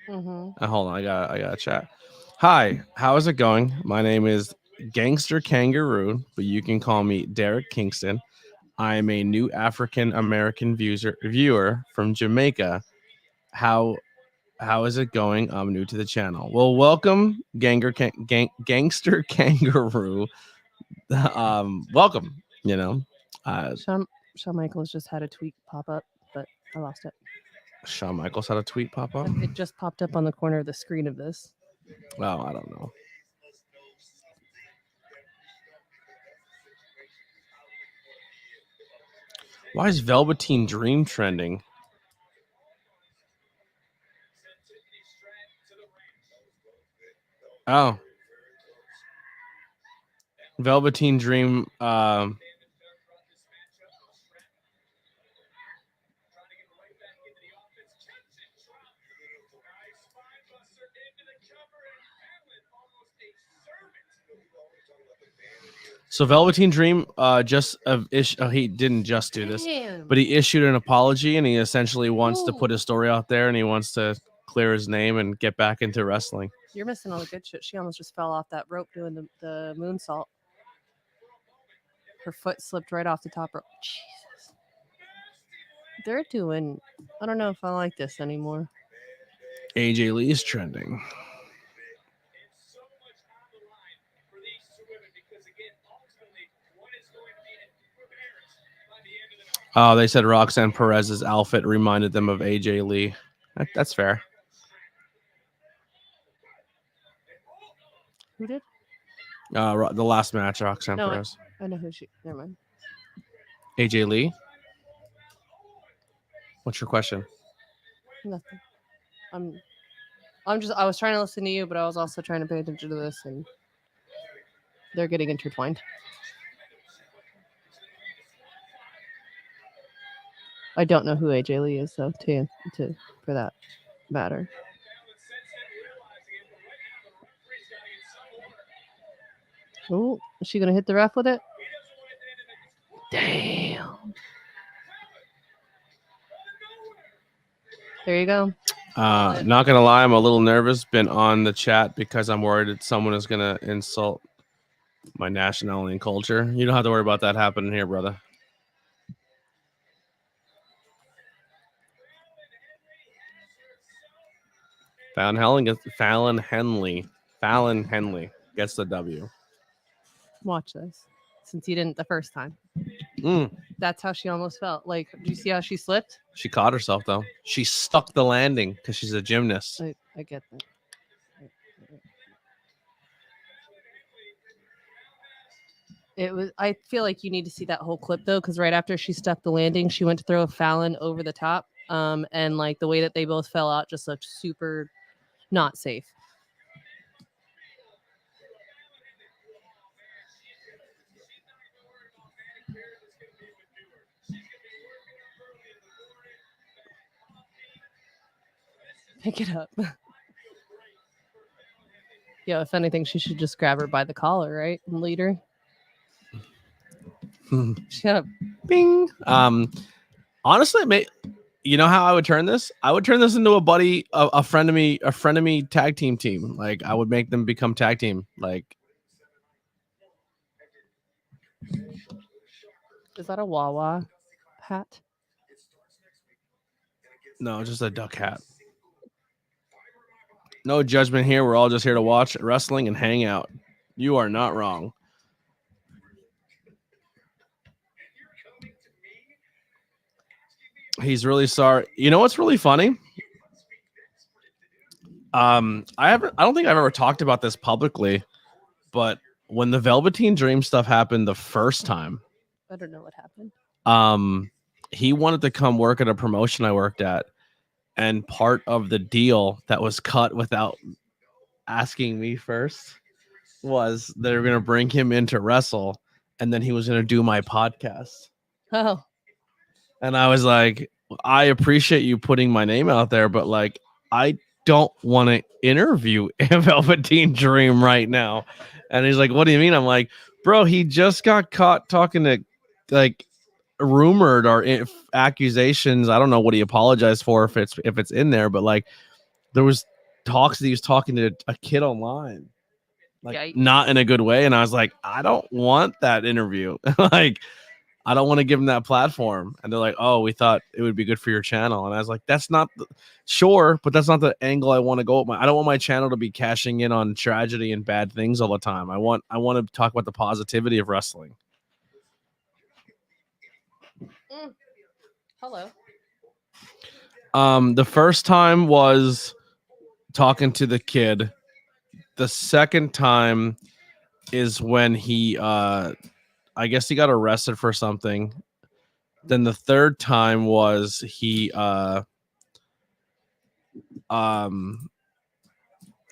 hold on, I got a chat. Hi, how is it going? My name is Gangster Kangaroo, but you can call me Derek Kingston. I am a new African American viewer from Jamaica. How is it going? I'm new to the channel. Well, welcome, Gangster Kangaroo. Welcome. You know, Shawn Michaels just had a tweet pop up, but I lost it. Shawn Michaels had a tweet pop up. It just popped up on the corner of the screen of this. Well, I don't know. Why is Velveteen Dream trending? Oh, Velveteen Dream. So Velveteen Dream he didn't just do this, Damn. but he issued an apology and he essentially wants to put his story out there and he wants to clear his name and get back into wrestling. You're missing all the good shit. She almost just fell off that rope doing the moonsault. Her foot slipped right off the top rope. Jesus. They're doing. I don't know if I like this anymore. AJ Lee is trending. Oh, they said Roxanne Perez's outfit reminded them of AJ Lee. That's fair. Who did? The last match, Roxanne No, Perez. I know who she. Never mind. AJ Lee. What's your question? Nothing. I was trying to listen to you, but I was also trying to pay attention to this, and they're getting intertwined. I don't know who AJ Lee is, though, for that matter. Oh, is she gonna hit the ref with it? Damn. There you go. Not gonna lie, I'm a little nervous. Been on the chat because I'm worried that someone is gonna insult my nationality and culture. You don't have to worry about that happening here, brother. Fallon Henley gets the W. Watch this. Since he didn't the first time. Mm. That's how she almost felt. Like, do you see how she slipped? She caught herself though. She stuck the landing because she's a gymnast. I get that. It was. I feel like you need to see that whole clip though, because right after she stuck the landing, she went to throw Fallon over the top. And like the way that they both fell out just looked super not safe. Pick it up. Yeah, if anything, she should just grab her by the collar, right, and lead her. Shut up. Bing. Honestly, you know how I would turn this? I would turn this into a friend of me tag team. Like I would make them become tag team. Like Is that a Wawa hat? no, just a duck hat. No judgment here. We're all just here to watch wrestling and hang out. You are not wrong. He's really sorry. You know what's really funny? I don't think I've ever talked about this publicly, but when the Velveteen Dream stuff happened the first time, I don't know what happened. he wanted to come work at a promotion I worked at, and part of the deal that was cut without asking me first was they were going to bring him in to wrestle, and then he was going to do my podcast. Oh, And I was like, I appreciate you putting my name out there, but like, I don't want to interview Velveteen Dream right now. And he's like, what do you mean? I'm like, bro, he just got caught talking to like rumored or accusations. I don't know what he apologized for if it's in there, but like there was talks that he was talking to a kid online, like Yikes. not in a good way. And I was like, I don't want that interview. Like, I don't want to give him that platform. And they're like, oh, we thought it would be good for your channel. And I was like, that's not sure, but that's not the angle I want to go with. I don't want my channel to be cashing in on tragedy and bad things all the time. I want to talk about the positivity of wrestling. hello. The first time was talking to the kid. The second time is when he I guess he got arrested for something. Then the third time was he got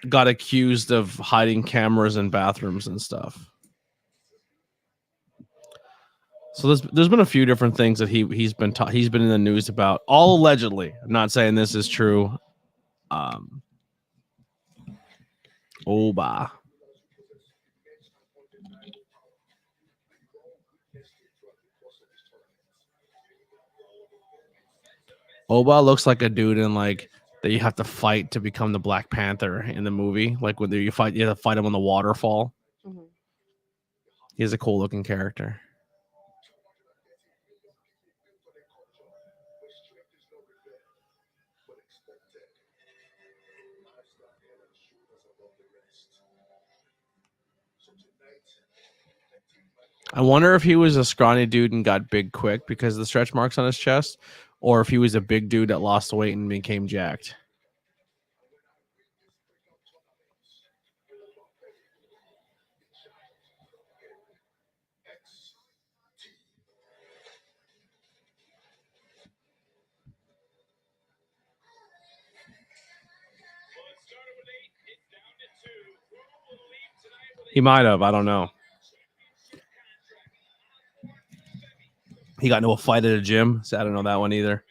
accused of hiding cameras in bathrooms and stuff. So there's been a few different things that he's been in the news about, all allegedly. I'm not saying this is true. Oba. Oba looks like a dude in like that you have to fight to become the Black Panther in the movie. Like when you have to fight him on the waterfall. Mhm. He's a cool looking character. I wonder if he was a scrawny dude and got big quick because of the stretch marks on his chest, or if he was a big dude that lost weight and became jacked. He might have. I don't know. He got into a fight at a gym, so I don't know that one either.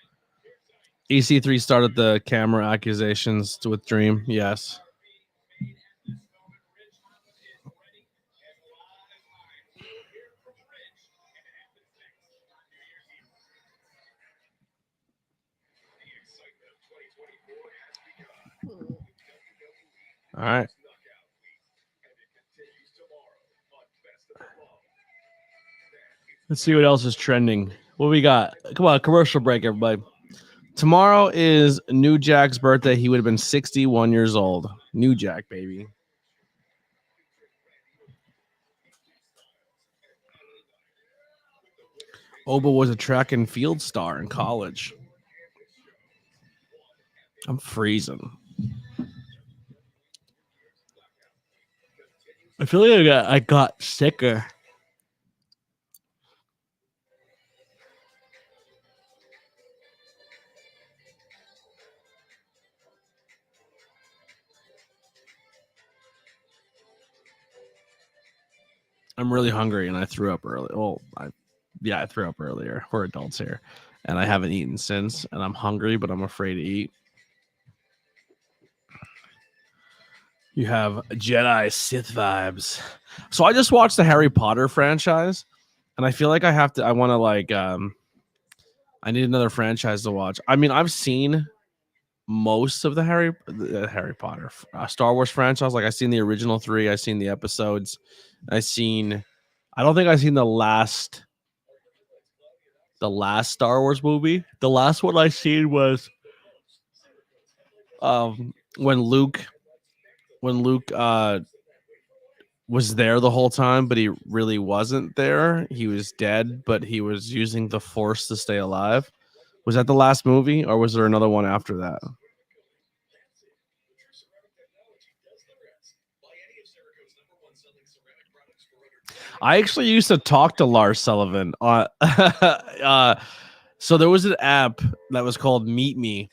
EC3 started the camera accusations with Dream. Yes. All right. Let's see what else is trending. What we got? Come on, commercial break, everybody. Tomorrow is New Jack's birthday. He would have been 61 years old. New Jack, baby. Oba was a track and field star in college. I'm freezing. I feel like I got sicker. I'm really hungry and I threw up early. Well, I threw up earlier. We're adults here, and I haven't eaten since. And I'm hungry, but I'm afraid to eat. You have Jedi Sith vibes. So I just watched the Harry Potter franchise, and I feel like I want to like I need another franchise to watch. I mean, I've seen most of the Harry Potter Star Wars franchise. Like I've seen the original 3, I've seen the episodes. I don't think I've seen the last Star Wars movie. The last one I seen was when Luke was there the whole time, but he really wasn't there. He was dead, but he was using the Force to stay alive. Was that the last movie, or was there another one after that? I actually used to talk to Lars Sullivan. So there was an app that was called Meet Me.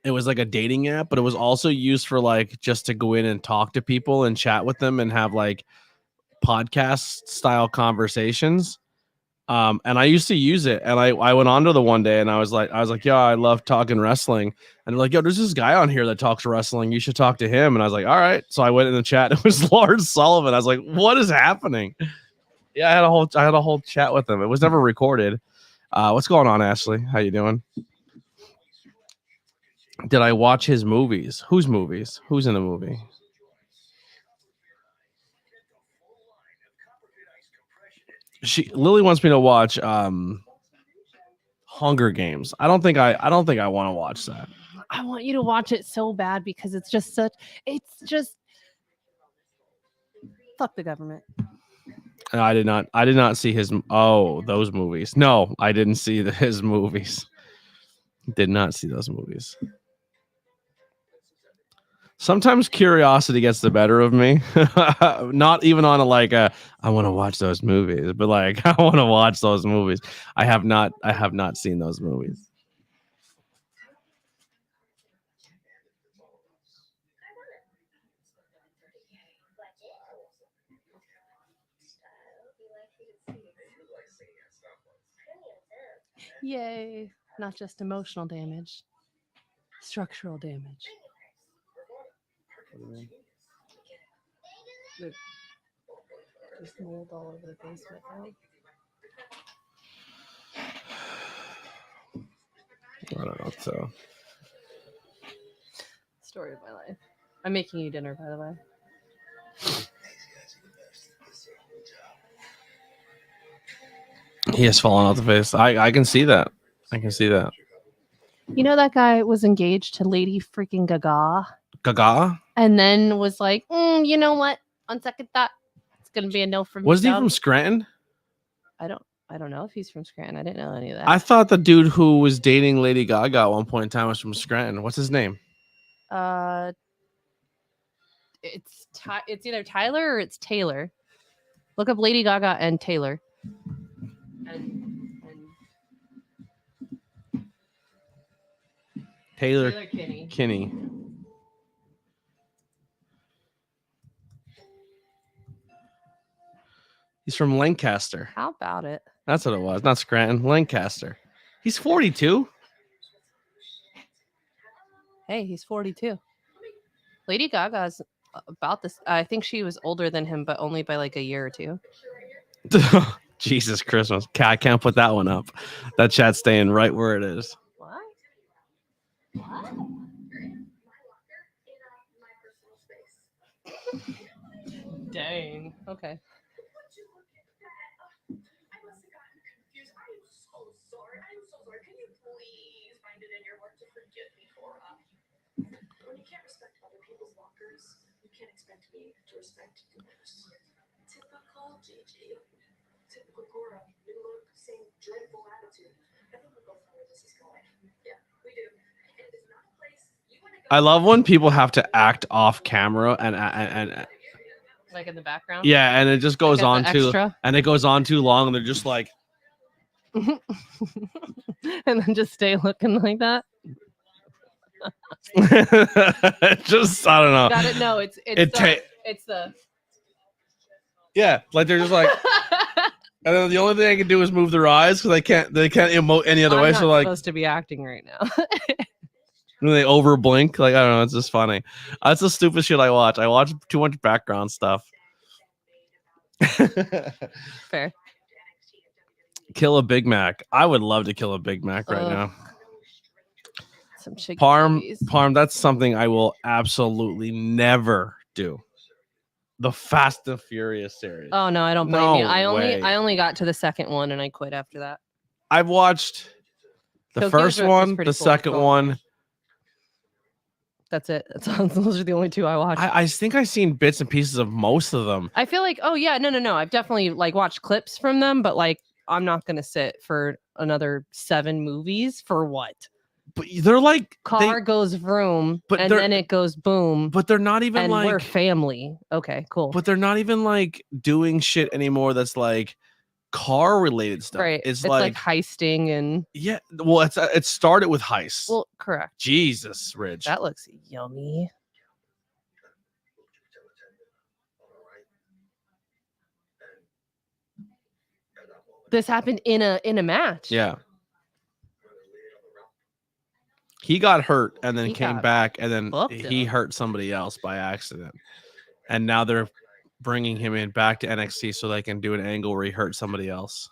It was like a dating app, but it was also used for like just to go in and talk to people and chat with them and have like podcast style conversations. And I used to use it, and I went onto the one day and I was like, yeah, I love talking wrestling. And they're like, yo, there's this guy on here that talks wrestling. You should talk to him. And I was like, all right. So I went in the chat. It was Lars Sullivan. I was like, what is happening? Yeah, I had a whole chat with him. It was never recorded. What's going on, Ashley? How you doing? Did I watch his movies? Whose movies? Who's in the movie? Lily wants me to watch Hunger Games. I don't think I want to watch that. I want you to watch it so bad because it's just fuck the government. I did not see his those movies. No, I didn't see his movies. Did not see those movies. Sometimes curiosity gets the better of me. Not even on I want to watch those movies, but like I want to watch those movies. I have not seen those movies. Yay. Not just emotional damage. Structural damage. There's mold all over the basement now. I don't know. So, Story of my life. I'm making you dinner, by the way. he has fallen off the face. I can see that. I can see that. You know that guy was engaged to Lady freaking Gaga? Gaga? And then was like, you know what? On second thought, it's gonna be a no from me. Was he from Scranton? I don't know if he's from Scranton. I didn't know any of that. I thought the dude who was dating Lady Gaga at one point in time was from Scranton. What's his name? It's either Tyler or it's Taylor. Look up Lady Gaga and Taylor. And Taylor Kinney. He's from Lancaster. How about it? That's what it was. Not Scranton. Lancaster. He's 42. Hey, he's 42. Lady Gaga's about this. I think she was older than him, but only by like a year or two. Jesus Christmas. I can't put that one up. That chat's staying right where it is. What? Dang. Okay. When you can't respect other people's lockers, you can't expect me to respect yours. Typical Gigi. Typical Cora. New look, same dreadful attitude. I think we'll go for where this is going. Yeah, we do. It is not a place you want to go. I love when people have to act off camera and Like in the background? yeah, and it just goes Like on too long, and they're just like And then just stay looking like that. just I don't know. Got it. No, it's the Yeah, like they're just like, and then the only thing I can do is move their eyes because they can't emote any other I'm way. not So like, supposed to be acting right now. when they over blink, like I don't know, it's just funny. That's the stupid shit I watch. I watch too much background stuff. Fair. Kill a Big Mac. I would love to kill a Big Mac right now. Some chicken babies. Parm, that's something I will absolutely never do. The Fast and Furious series. Oh no, I don't blame No you. I way. only got to the second one and I quit after that. I've watched the Tokyo first Drift was one, pretty the cool. second one. That's it. Those are the only two I watched. I think I've seen bits and pieces of most of them. I feel like, oh yeah, no. I've definitely like watched clips from them, but like I'm not gonna sit for another 7 movies for what? But they're like Car goes vroom, but and then it goes boom. But they're not even and like we're family. Okay, cool. But they're not even like doing shit anymore that's like car related stuff. Right. It's like heisting and yeah. Well, it started with heists. well, correct. Jesus, Ridge. That looks yummy. This happened in a match. Yeah. He got hurt and then He came got back and then booked he up. hurt somebody else by accident. And now they're bringing him in back to NXT so they can do an angle where he hurt somebody else.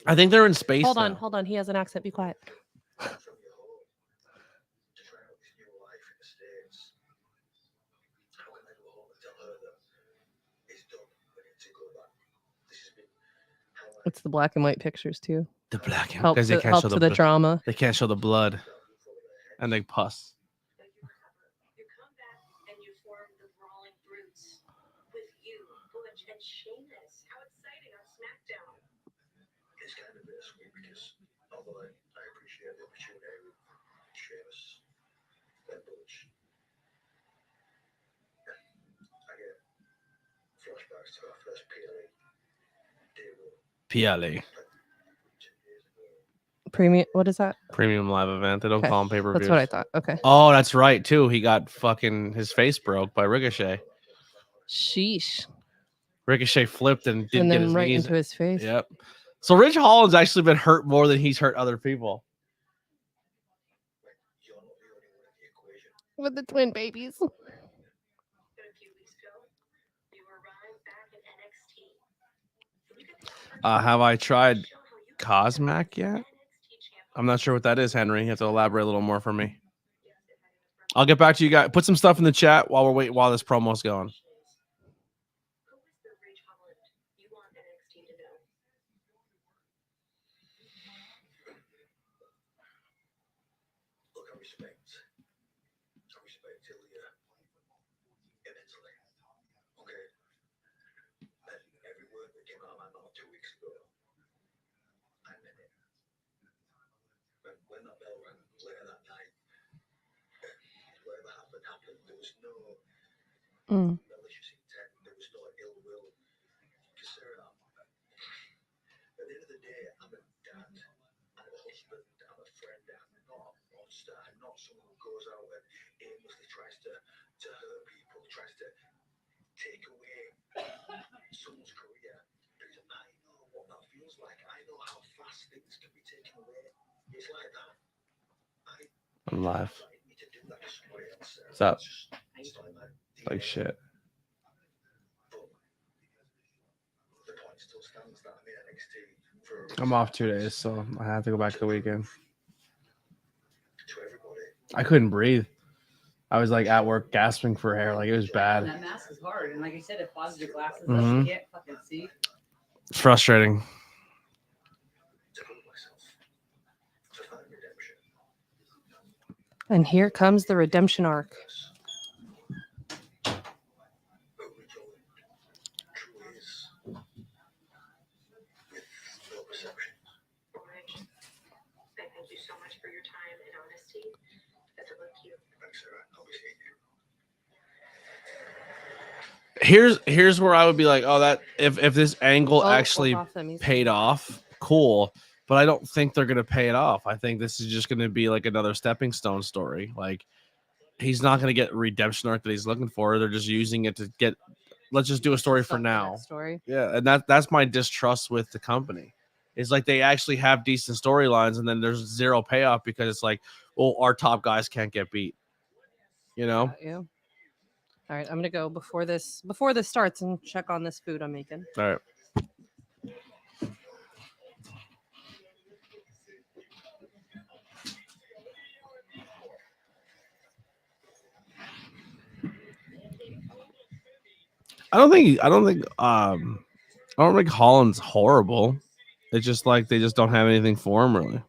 I think they're in space. Hold now. on. He has an accent. Be quiet. It's the black and white pictures too. The black and Helps because they it can't helps show with the the drama. They can't show the blood, and they pus. You come back and you form the Brawling Brutes with you, Butch, and Sheamus. How exciting on SmackDown. It's kind of bittersweet because although I appreciate the opportunity with Sheamus and Butch, I get flashbacks to our first PLE debut. PLE. Premium. What is that? Premium live event. They don't Okay, call them pay-per-views. That's what I thought. Okay. Oh, that's right too. He got fucking his face broke by Ricochet. Sheesh. Ricochet flipped and didn't And get then his right knees. into his face. Yep. So Rich Holland's actually been hurt more than he's hurt other people. You're not the only one in the equation. With the twin babies. But a few weeks ago, you arrived back in NXT. You get the offer Have I tried to show how you Cosmac yet? NXT champion. I'm not sure what that is, Henry. You have to elaborate a little more for me. I'll get back to you guys. Put some stuff in the chat while this promo's going. Who is the Ridge Holland you want NXT to know? Look, I respect Ilya immensely. Okay. And every word that came out of my mouth 2 weeks ago, I meant it. But when that bell rang later that night, whatever happened. There was no malicious intent. There was no ill will. Because at the end of the day, I'm a dad. I'm a husband. I'm a friend. I'm not a monster. I'm not someone who goes out and aimlessly tries to hurt people, tries to take away someone's career. Because I know what that feels like. I know how fast things can be taken away. It's like that. I'm live. Me to do that to somebody else. What's up? It's not in my Like DNA. shit. But the point still stands that I'm in NXT for a I'm off 2 days, so I have to go back to the weekend. to everybody. I couldn't breathe. I was like at work gasping for air. Like it was bad. That mask is hard, and like I said, it fogs your glasses. Mhm. You can't fucking see. It's frustrating. To prove myself. To find redemption. And here comes the redemption arc. Who Ridge Holland truly is. With no perception. Ridge, I thank you so much for your time and honesty. Best of luck to you. Thanks, Sarah. I'll be seeing you. Here's where I would be like, oh, that if this angle Oh, actually walk off them, he's- paid off, cool. but I don't think they're gonna pay it off. I think this is just gonna be like another stepping stone story. Like he's not gonna get redemption arc that he's looking for. They're just using it to get. Let's just do a story for Suck now. that story. Yeah, and that's my distrust with the company. It's like they actually have decent storylines, and then there's zero payoff because it's like, well, our top guys can't get beat. You know. Got you. All right, I'm gonna go before this starts and check on this food I'm making. All right. I don't think Holland's horrible. It's just like they just don't have anything for him really.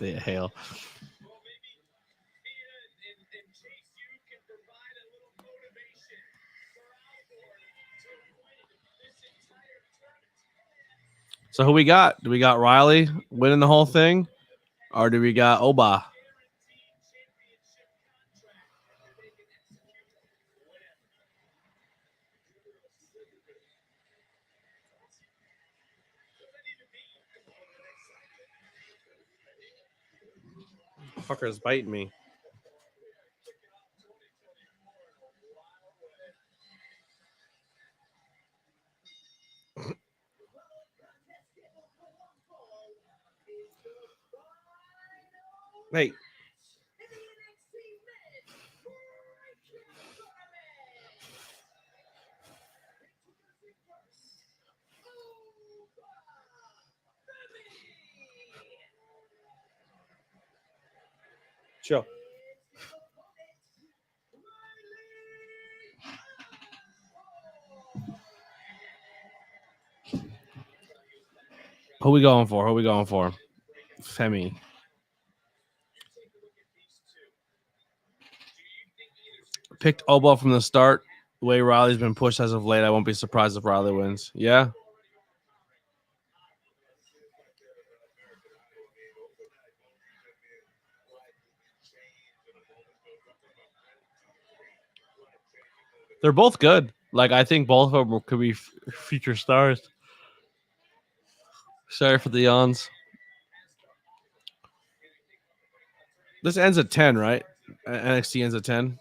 They hail. So who we got? Do we got Riley winning the whole thing, or do we got Oba? Fucker's biting me. Hey. Chill. Who we going for? Femi. Picked Oba from the start. The way Riley's been pushed as of late, I won't be surprised if Riley wins. Yeah. They're both good. Like I think both of them could be future stars. Sorry for the yawns. This ends at 10, right? NXT ends at 10.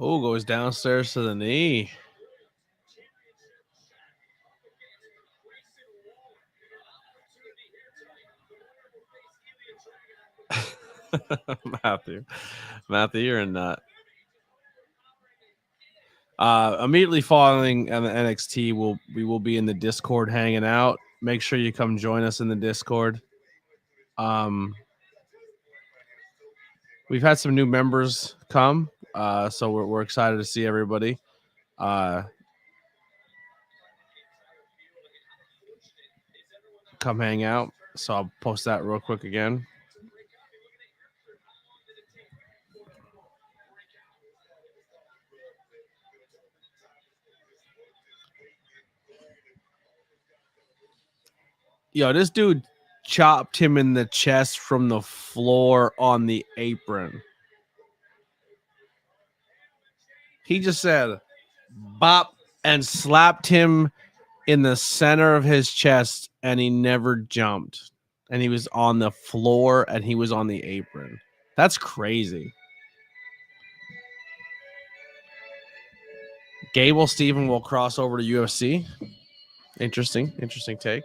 Oh, goes downstairs to the knee. Matthew, you're a nut. Immediately following on the NXT, we will be in the Discord hanging out. Make sure you come join us in the Discord. We've had some new members come, so we're excited to see everybody. Come hang out. So I'll post that real quick again. Yo, this dude chopped him in the chest from the floor on the apron. He just said bop and slapped him in the center of his chest, and he never jumped. And he was on the floor and he was on the apron. That's crazy. Gable Steven will cross over to UFC. Interesting take.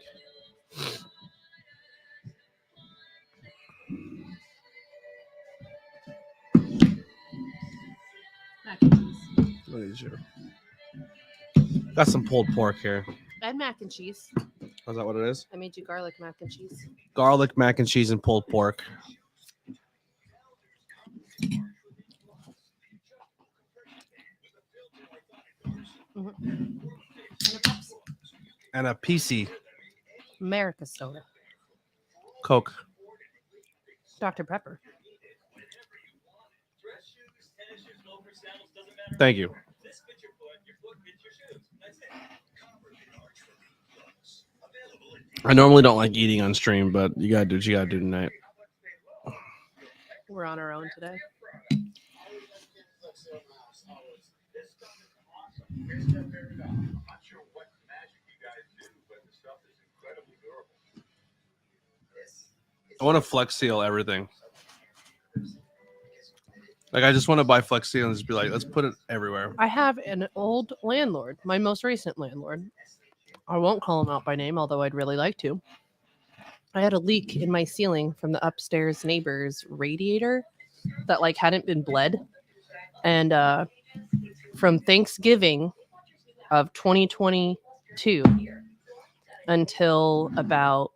Mac and cheese. Look at you. Got some pulled pork here. And mac and cheese. Is that what it is? I made you garlic mac and cheese. Garlic mac and cheese and pulled pork. And a Pepsi. And a PC America soda. Coke. Dr. Pepper. Thank you. I normally don't like eating on stream, but you gotta do what you gotta do tonight. We're on our own today. I want to Flex Seal everything. Like, I just want to buy Flex Seal and just be like, let's put it everywhere. I have an old landlord, my most recent landlord. I won't call him out by name, although I'd really like to. I had a leak in my ceiling from the upstairs neighbor's radiator that like hadn't been bled. And from Thanksgiving of 2022 until about,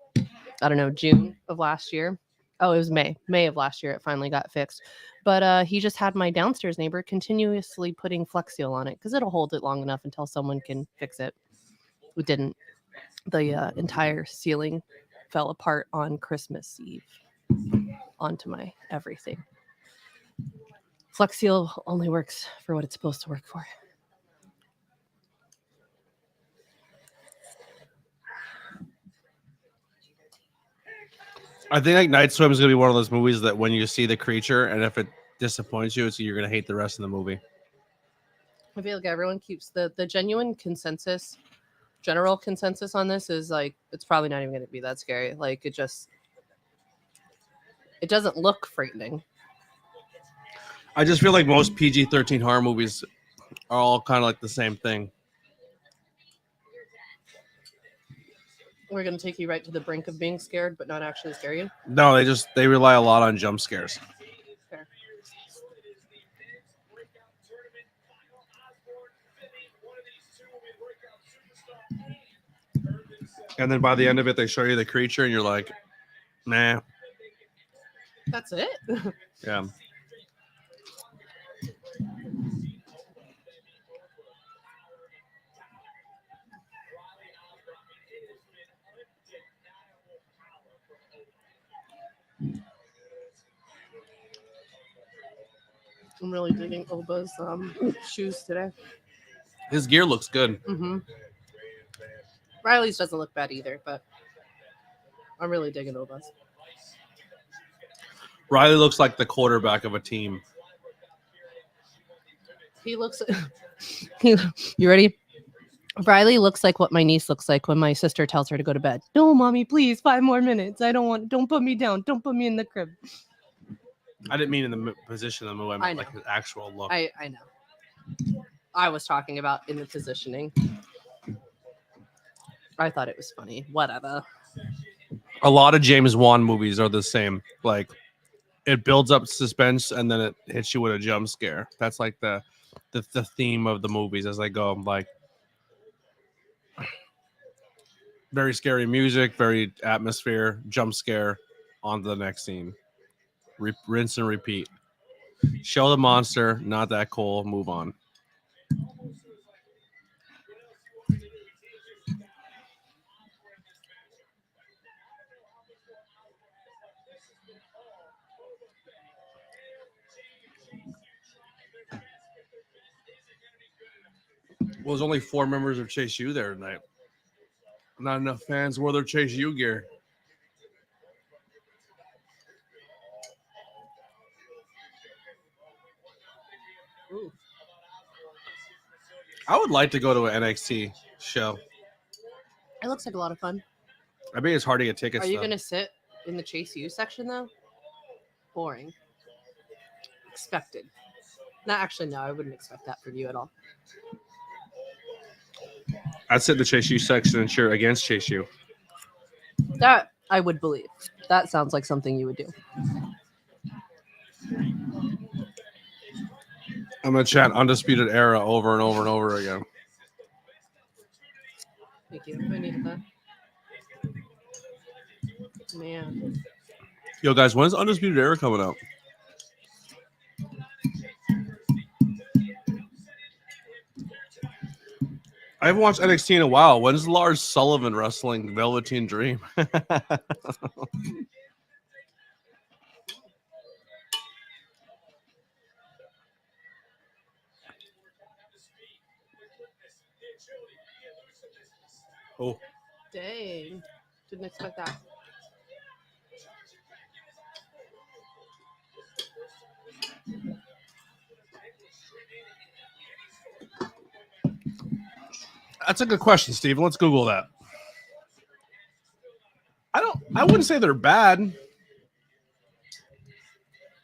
I don't know, June of last year. Oh, it was May of last year. It finally got fixed. But he just had my downstairs neighbor continuously putting Flex Seal on it because it'll hold it long enough until someone can fix it. It didn't. The entire ceiling fell apart on Christmas Eve onto my everything. Flex Seal only works for what it's supposed to work for. I think like Night Swim is gonna be one of those movies that when you see the creature and if it disappoints you, you're gonna hate the rest of the movie. I feel like everyone keeps the genuine consensus, general consensus on this is like it's probably not even going to be that scary. Like it doesn't look frightening. I just feel like most PG-13 horror movies are all kind of like the same thing. We're going to take you right to the brink of being scared, but not actually scare you. No, they rely a lot on jump scares. Fair. And then by the end of it, they show you the creature, and you're like, nah. That's it. Yeah. I'm really digging Oba's shoes today. His gear looks good. Mm-hmm. Riley's doesn't look bad either, but I'm really digging Oba's. Riley looks like the quarterback of a team. He looks. You ready? Riley looks like what my niece looks like when my sister tells her to go to bed. No, mommy, please, 5 more minutes. Don't put me down. Don't put me in the crib. I didn't mean in the position of the movie. I I meant know. like his actual look. I know. I was talking about in the positioning. I thought it was funny. Whatever. A lot of James Wan movies are the same. Like, it builds up suspense and then it hits you with a jump scare. That's like the theme of the movies as they go. Like, very scary music, very atmosphere, jump scare, on to the next scene. Rinse and repeat. Show the monster, not that cool, move on. Well, there's only 4 members of Chase U there tonight. Not enough fans wore their Chase U gear. Ooh. I would like to go to an NXT show. It looks like a lot of fun. I bet it's hard to get tickets. Are you though. going to sit in the Chase U section, though? Boring. Expected. No, actually, no. I wouldn't expect that from you at all. I'd sit in the Chase U section and cheer against Chase U. That I would believe. That sounds like something you would do. I'm gonna chant Undisputed Era over and over and over again. Thank you. I needed that. Man. Yo, guys, when's Undisputed Era coming out? I haven't watched NXT in a while. When's Lars Sullivan wrestling Velveteen Dream? Oh, Dang. Didn't expect that. that's a good question, Steven. Let's Google that. I wouldn't say they're bad.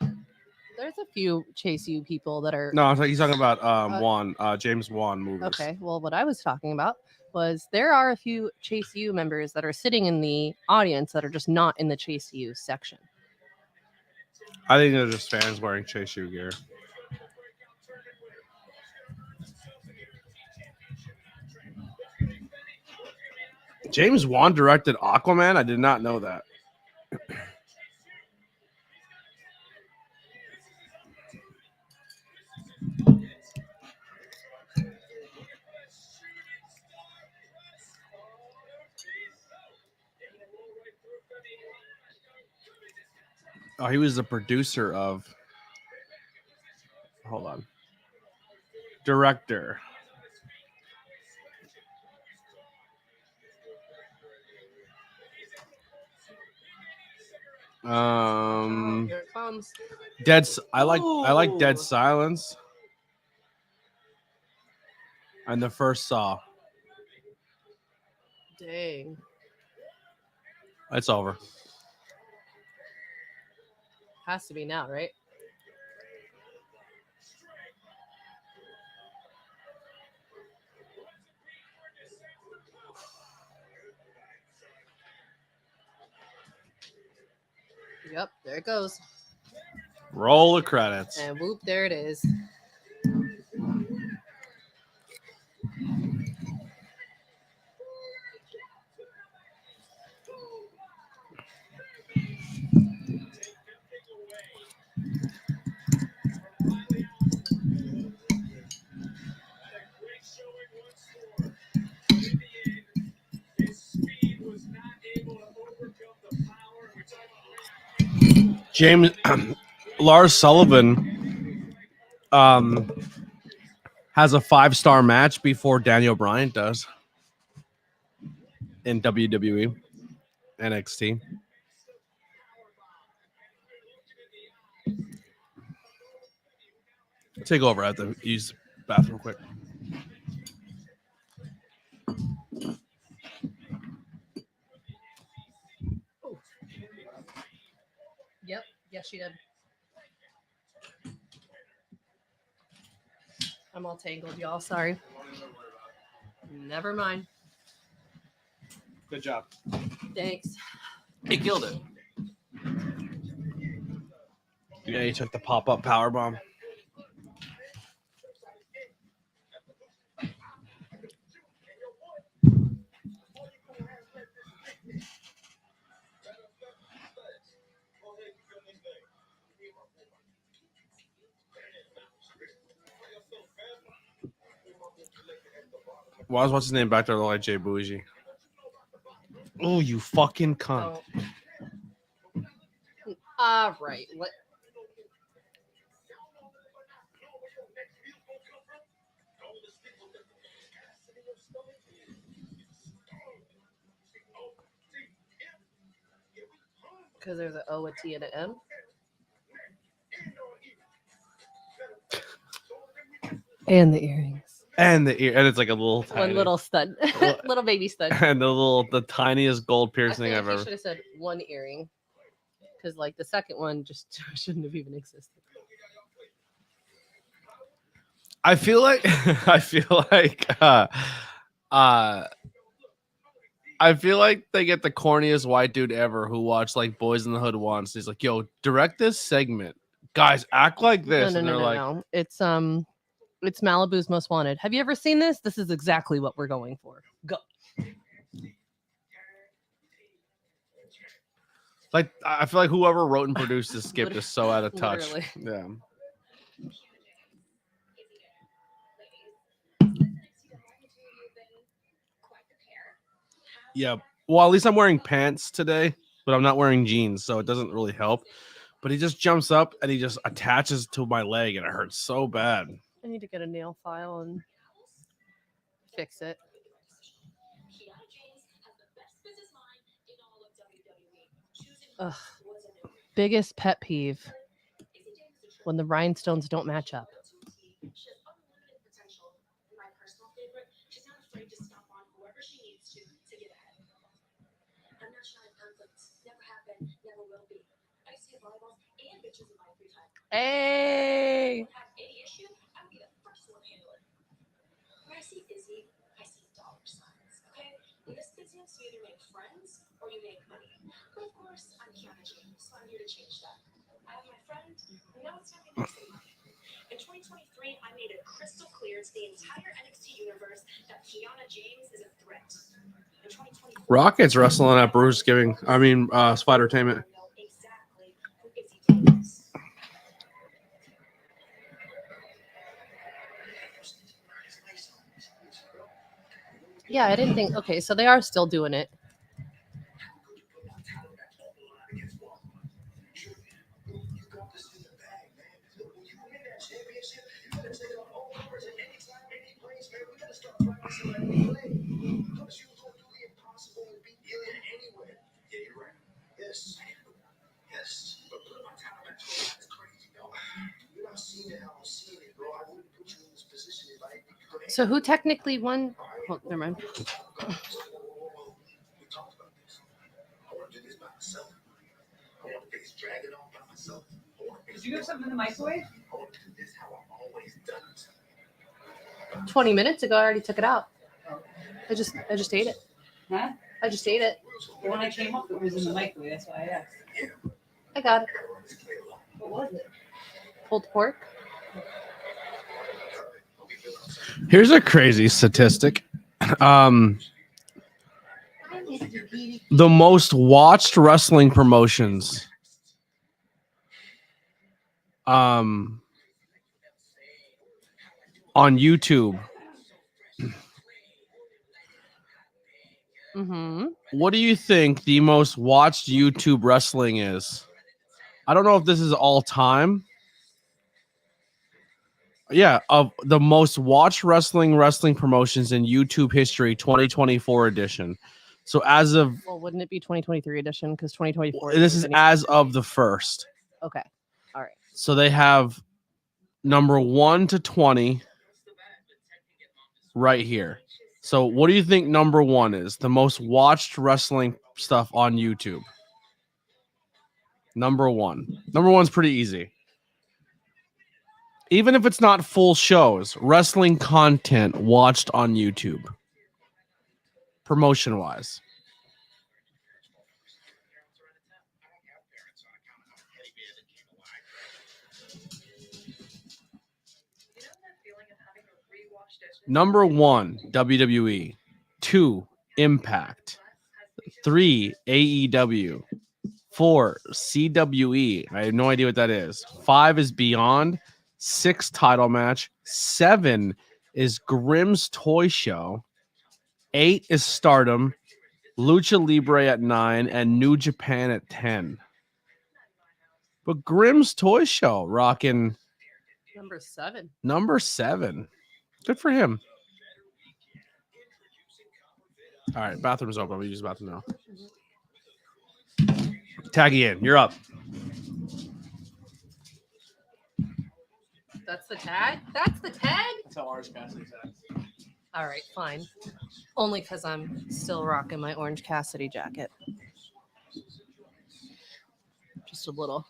There's a few Chase U people that are No, he's talking about James Wan movies. okay. Well, what I was talking about was there are a few Chase U members that are sitting in the audience that are just not in the Chase U section. I think they're just fans wearing Chase U gear. James Wan directed Aquaman? I did not know that. Oh, he was the producer of. Hold on. Director. Here it comes. I like Dead Ooh. Silence. And the first Saw. Dang. It's over. Has to be now, right? Yep, there it goes. Roll the credits. And whoop, there it is. James Lars Sullivan has a 5-star match before Daniel Bryan does in WWE NXT. Take over. I have to use the bathroom quick. Yep. Yes, she did. I'm all tangled, y'all. Sorry. Never mind. Good job. Thanks. He killed it. Yeah, he took the pop-up power bomb. Why what's his name back there like Jay Bougie? Oh, you fucking cunt. Oh. Right. What? Because there's an O, a T, and an M. And the earrings. And the ear, and it's like a little tiny, One little stud. Little baby stud. and the tiniest gold piercing I I've feel like ever. should have said one earring. Because like the second one just shouldn't have even existed. I feel like I feel like they get the corniest white dude ever who watched like Boys in the Hood once. He's like, "Yo, direct this segment, guys. Act like this," No, and no, they're no, like, no. It's Malibu's Most Wanted. Have you ever seen this? This is exactly what we're going for. Go. Like I feel like whoever wrote and produced this skip is so out of touch. Literally. Yeah. Yeah. Well, at least I'm wearing pants today, but I'm not wearing jeans, so it doesn't really help. But he just jumps up and he just attaches to my leg, and it hurts so bad. I need to get a nail file and fix it. Ugh. Biggest pet peeve when the rhinestones don't match up. Hey. When I see Izzy, I see dollar signs, okay? In this business, you either make friends or you make money. But of course, I'm Kiana James, so I'm here to change that. I have my friend who knows it's not going to make some money. In 2023, I made it crystal clear to the entire NXT universe that Kiana James is a threat. In 2024, Rocket's wrestling at Spider-Tainment. exactly who Izzy is. Yeah, I didn't think. Okay, so they are still doing it. So who technically won? Oh, never mind. Did you have something in the microwave? 20 minutes ago, I already took it out. I just ate it. Huh? I just ate it. When I came up, it was in the microwave. That's why I asked. I got it. What was it? Pulled pork. Here's a crazy statistic. The most watched wrestling promotions on YouTube. Mm-hmm. What do you think the most watched YouTube wrestling is? I don't know if this is all time. Yeah, of the most watched wrestling promotions in YouTube history, 2024 edition. So as of Well, wouldn't it be 2023 edition? Because 2024. this is as of the first. Okay. All right. So they have number 1 to 20 right here. So what do you think number 1 is? The most watched wrestling stuff on YouTube. Number 1. Number 1's pretty easy. Even if it's not full shows, wrestling content watched on YouTube. Promotion wise. Number 1, WWE. 2, Impact. 3, AEW. 4, CWE. I have no idea what that is. 5 is Beyond. 6, title match. 7 is Grimm's Toy Show. 8 is Stardom. Lucha Libre at 9 and New Japan at 10. But Grimm's Toy Show rocking Number 7. number 7. Good for him. All right, bathroom's open. We use the bathroom now. Taggy in. You're up. That's the tag? That's the tag? That's how Orange Cassidy tags. All right, fine. Only because I'm still rocking my Orange Cassidy jacket. Just a little.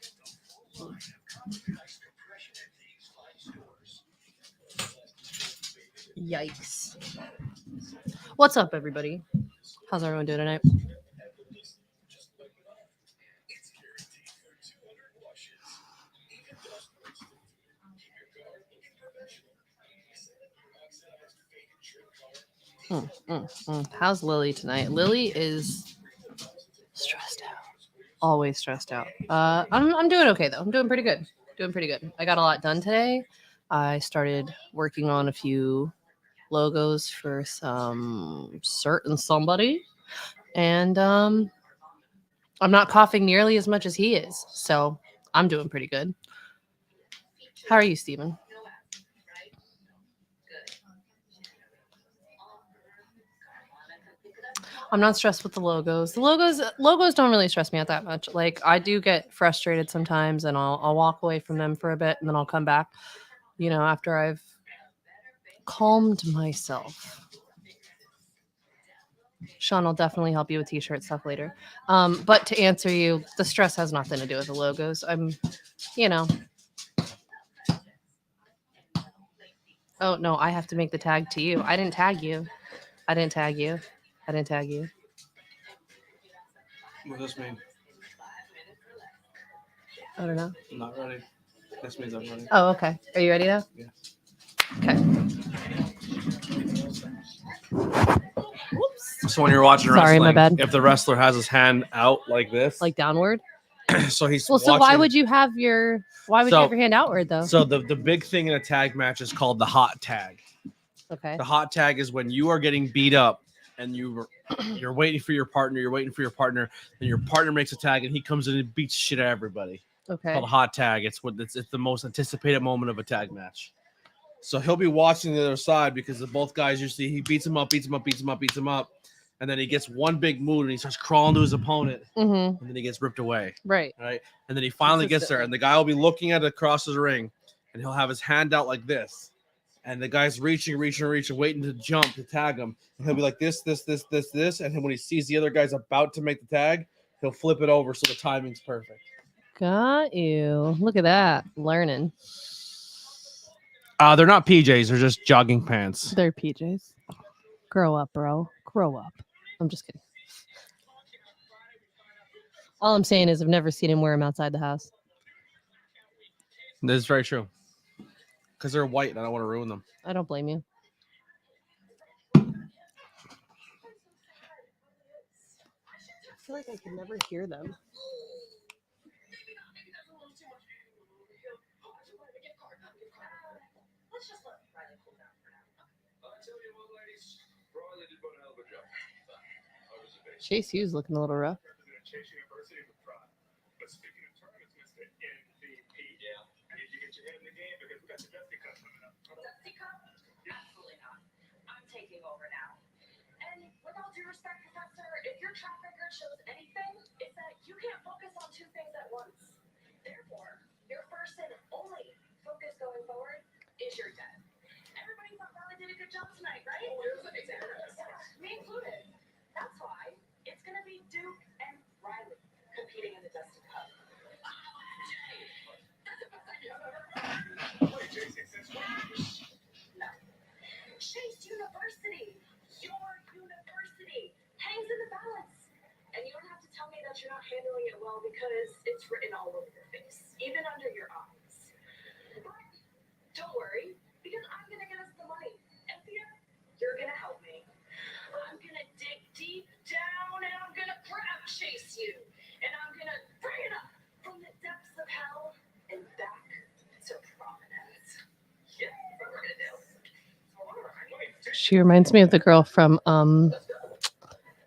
Yikes. What's up, everybody? How's everyone doing tonight? How's Lily tonight? Lily is stressed out. Always stressed out. I'm doing okay though. I'm doing pretty good. Doing pretty good. I got a lot done today. I started working on a few logos for some certain somebody, and I'm not coughing nearly as much as he is, so I'm doing pretty good. How are you, Steven? I'm not stressed with the logos. The logos don't really stress me out that much. Like, I do get frustrated sometimes, and I'll walk away from them for a bit, and then I'll come back, after I've calmed myself. Sean will definitely help you with t-shirt stuff later. But to answer you, the stress has nothing to do with the logos. Oh no, I have to make the tag to you. I didn't tag you. I didn't tag you. What does this mean? I don't know. I'm not ready. This means I'm ready. Oh, okay. Are you ready now? Yeah. Okay. So when you're watching Sorry, wrestling, my bad. if the wrestler has his hand out like this, Like downward? so he's Well, so why would you have your hand outward though? So the big thing in a tag match is called the hot tag. Okay. The hot tag is when you are getting beat up and you're waiting for your partner, and your partner makes a tag and he comes in and beats shit out of everybody. Okay. It's called a hot tag. It's the most anticipated moment of a tag match. So he'll be watching the other side because the both guys usually he beats him up, and then he gets one big move and he starts crawling to his opponent, and then he gets ripped away. Right. And then he finally gets there, and the guy will be looking at it across his ring, and he'll have his hand out like this, and the guy's reaching, waiting to jump to tag him, and he'll be like this, and then when he sees the other guy's about to make the tag, he'll flip it over so the timing's perfect. Got you. Look at that. Learning. They're not PJs, they're just jogging pants. They're PJs. Grow up, bro. Grow up. I'm just kidding. All I'm saying is I've never seen him wear them outside the house. That's very true. Because they're white and I don't want to ruin them. I don't blame you. I feel like I can never hear them. Let's just let Riley cool down for now. I'll tell you what, ladies, Riley did one hell of a job. Chase Hughes looking a little rough. Chase University with pride. But speaking of tournaments, Mr. MVP, did you get your head in the game? Because we got the Dusty Cup coming up. Dusty Cup? Absolutely not. I'm taking over now. And with all due respect, Professor, if your track record shows anything, it's that you can't focus on two things at once. Therefore, your first and only focus going forward is your debt. Everybody thought Riley did a good job tonight, right? Me included. That's why it's going to be Duke and Riley competing in the Dusty Cup. No. Chase University, your university, hangs in the balance. And you don't have to tell me that you're not handling it well because it's written all over your face, even under your eyes. But don't worry, because I'm going to get us the money. And Thea, you're going to help me. I'm going to dig deep down and I'm going to grab Chase you. And I'm going to bring it up from the depths of hell and back to prominence. Yeah, that's what we're going to do. She reminds me of the girl from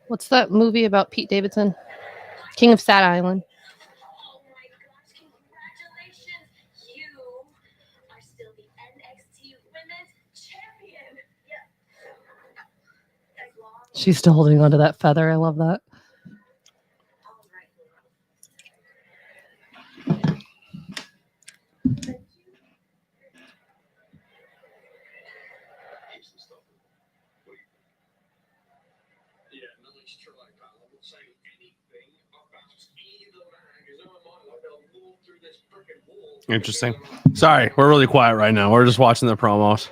what's that movie about Pete Davidson? King of Staten Island. Oh my gosh, congratulations. You are still the NXT Women's Champion. Yeah. As long as She's still holding onto that feather. I love that. all right. Yeah, nice try, pal. I won't say anything about either man because I'm like I'll move through this frickin' wall. Interesting. Sorry, we're really quiet right now. We're just watching the promos.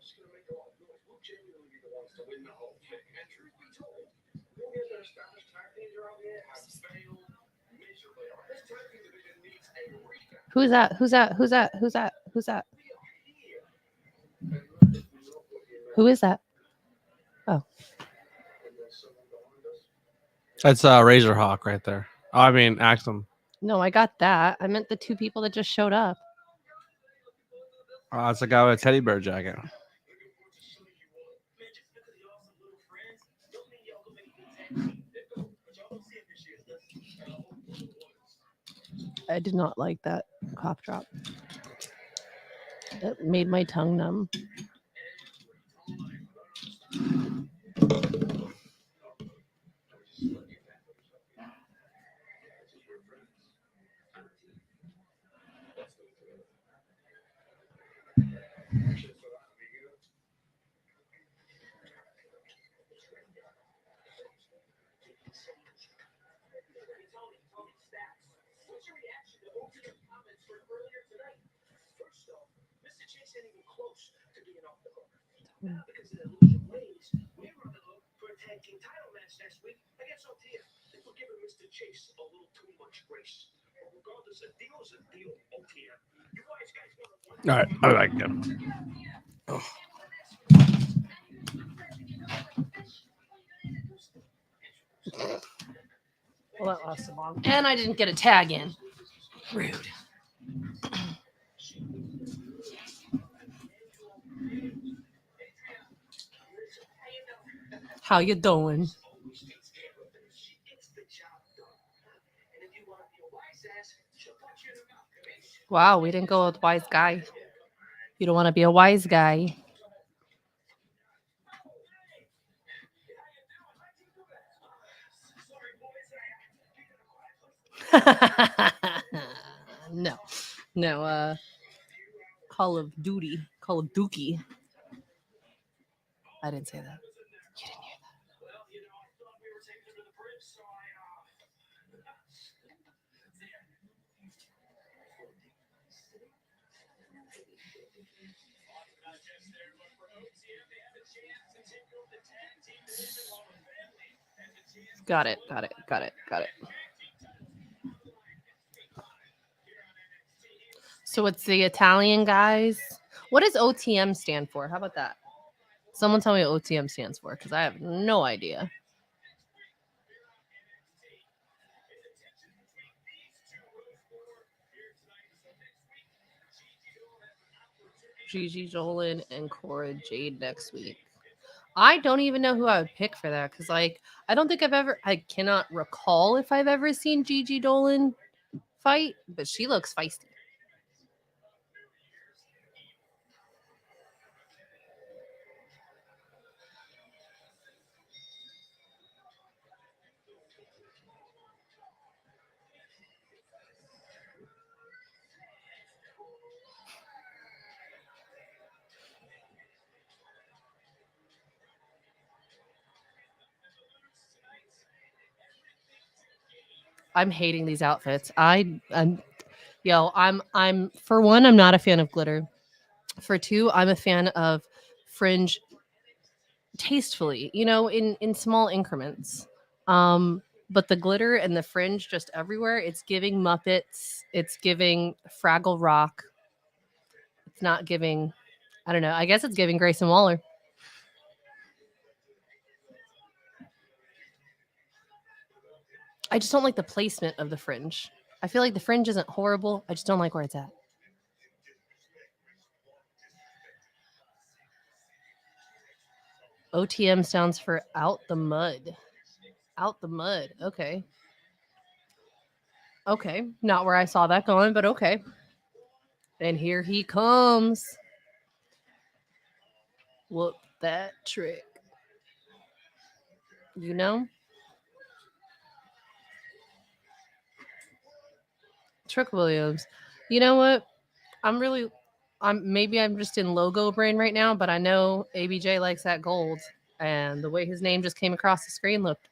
just gonna make a lot of noise. We'll genuinely be the ones to win the whole thing. And truth be told, we'll get their established tag teams around here have failed miserably. This tag team division needs a revamp. Who's that? Who's that? Who's that? Who's that? Who's that? We are here. And that is not what you Who is that? And there's someone behind us. That's Razorhawk right there. Oh, I mean, Axum. No, I got that. I meant the two people that just showed up. It's a guy with a teddy bear jacket. Looking forward to showing you all. Man, just because y'all some little friends, don't mean y'all gonna make a good tag team. But y'all don't see it this year. And I hope you're the ones. I did not like that cough drop. It made my tongue numb. Tony Stacks, what's your reaction to OTM comments from earlier tonight? First off, Mr. Chase ain't even close to being off the hook. Now, because of the losing ways, we're on the hook for a tag team title match next week against OTM. If we're giving Mr. Chase a little too much grace. But regardless, a deal is a deal, OTM. You guys want to win. All right, I like him. Well, that lasted long. And I didn't get a tag in. Rude. How you doing? Always takes care of things. She gets the job done. And if you want to be a wise ass, she'll punch you in the mouth. Wow, we didn't go with wise guy. You don't want to be a wise guy. No. No, Call of Duty. Call of Dookie. I didn't say that. You didn't hear that. Well, you know, I thought we were taking her to the bridge, so I Got it. Got it. Got it. Got it. So it's the Italian guys. What does OTM stand for? How about that? Someone tell me what OTM stands for, because I have no idea. Gigi Dolan and Cora Jade next week. I don't even know who I would pick for that, because I don't think I cannot recall if I've ever seen Gigi Dolan fight, but she looks feisty. I'm hating these outfits. I'm for one, I'm not a fan of glitter. For two, I'm a fan of fringe tastefully, in small increments. But the glitter and the fringe just everywhere, it's giving Muppets, it's giving Fraggle Rock. It's not giving, I don't know, I guess it's giving Grayson Waller. I just don't like the placement of the fringe. I feel like the fringe isn't horrible. I just don't like where it's at. OTM stands for out the mud. Out the mud. Okay. Okay. Not where I saw that going, but okay. And here he comes. Whoop that trick. You know? Trick Williams. You know what? Maybe I'm just in logo brain right now, but I know ABJ likes that gold. And the way his name just came across the screen looked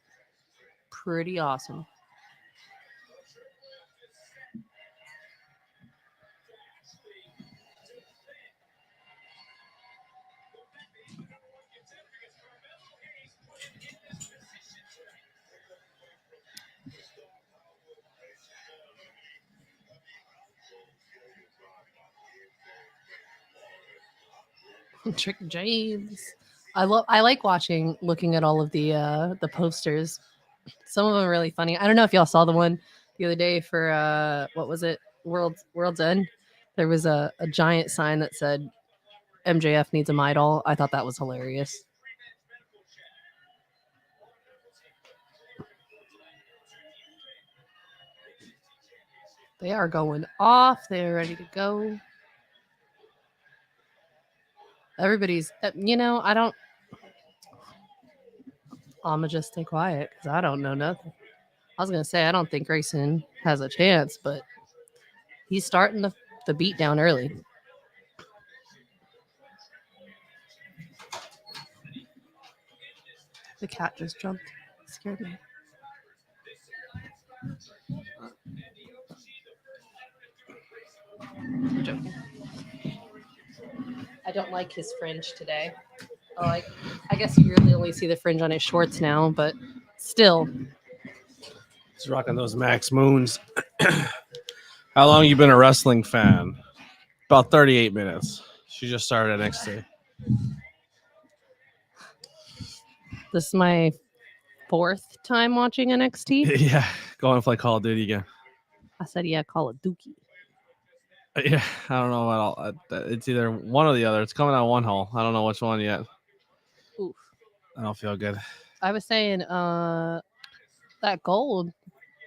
pretty awesome. Trick James. I like looking at all of the posters. Some of them are really funny. I don't know if y'all saw the one the other day for what was it? World's End. There was a giant sign that said MJF needs a Midol. I thought that was hilarious. They are going off. They're ready to go. Everybody's, I don't. I'ma just stay quiet because I don't know nothing. I was gonna say I don't think Grayson has a chance, but he's starting the beat down early. The cat just jumped. Scared me. I'm joking. I don't like his fringe today. I guess you really only see the fringe on his shorts now, but still. He's rocking those Max Moons. How long you been a wrestling fan? About 38 minutes. She just started NXT. This is my 4th time watching NXT. Yeah, going for like Call of Duty again. I said, yeah, Call of Duty. Yeah, I don't know what all. It's either one or the other. It's coming out one hole. I don't know which one yet. Oof. I don't feel good. I was saying, that gold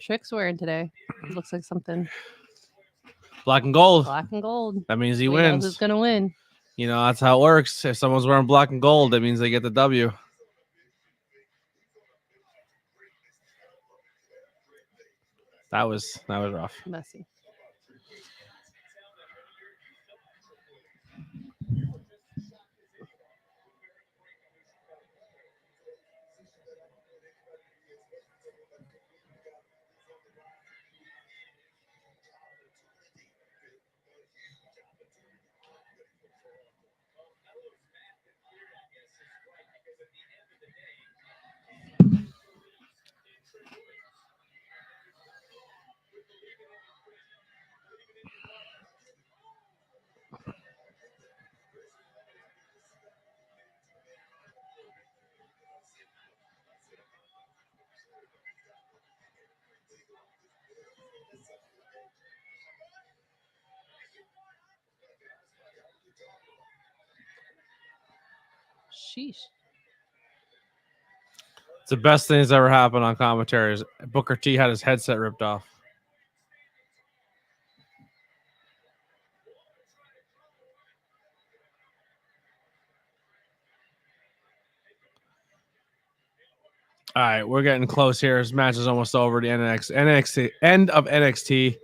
Trick's wearing today looks like something Black and gold. black and gold. That means he We know wins. who's gonna win? You know, that's how it works. If someone's wearing black and gold, that means they get the W. That was rough. Messy. Sheesh. It's the best thing that's ever happened on commentary. Is Booker T had his headset ripped off. All right, we're getting close here. This match is almost over. The NXT end of NXT.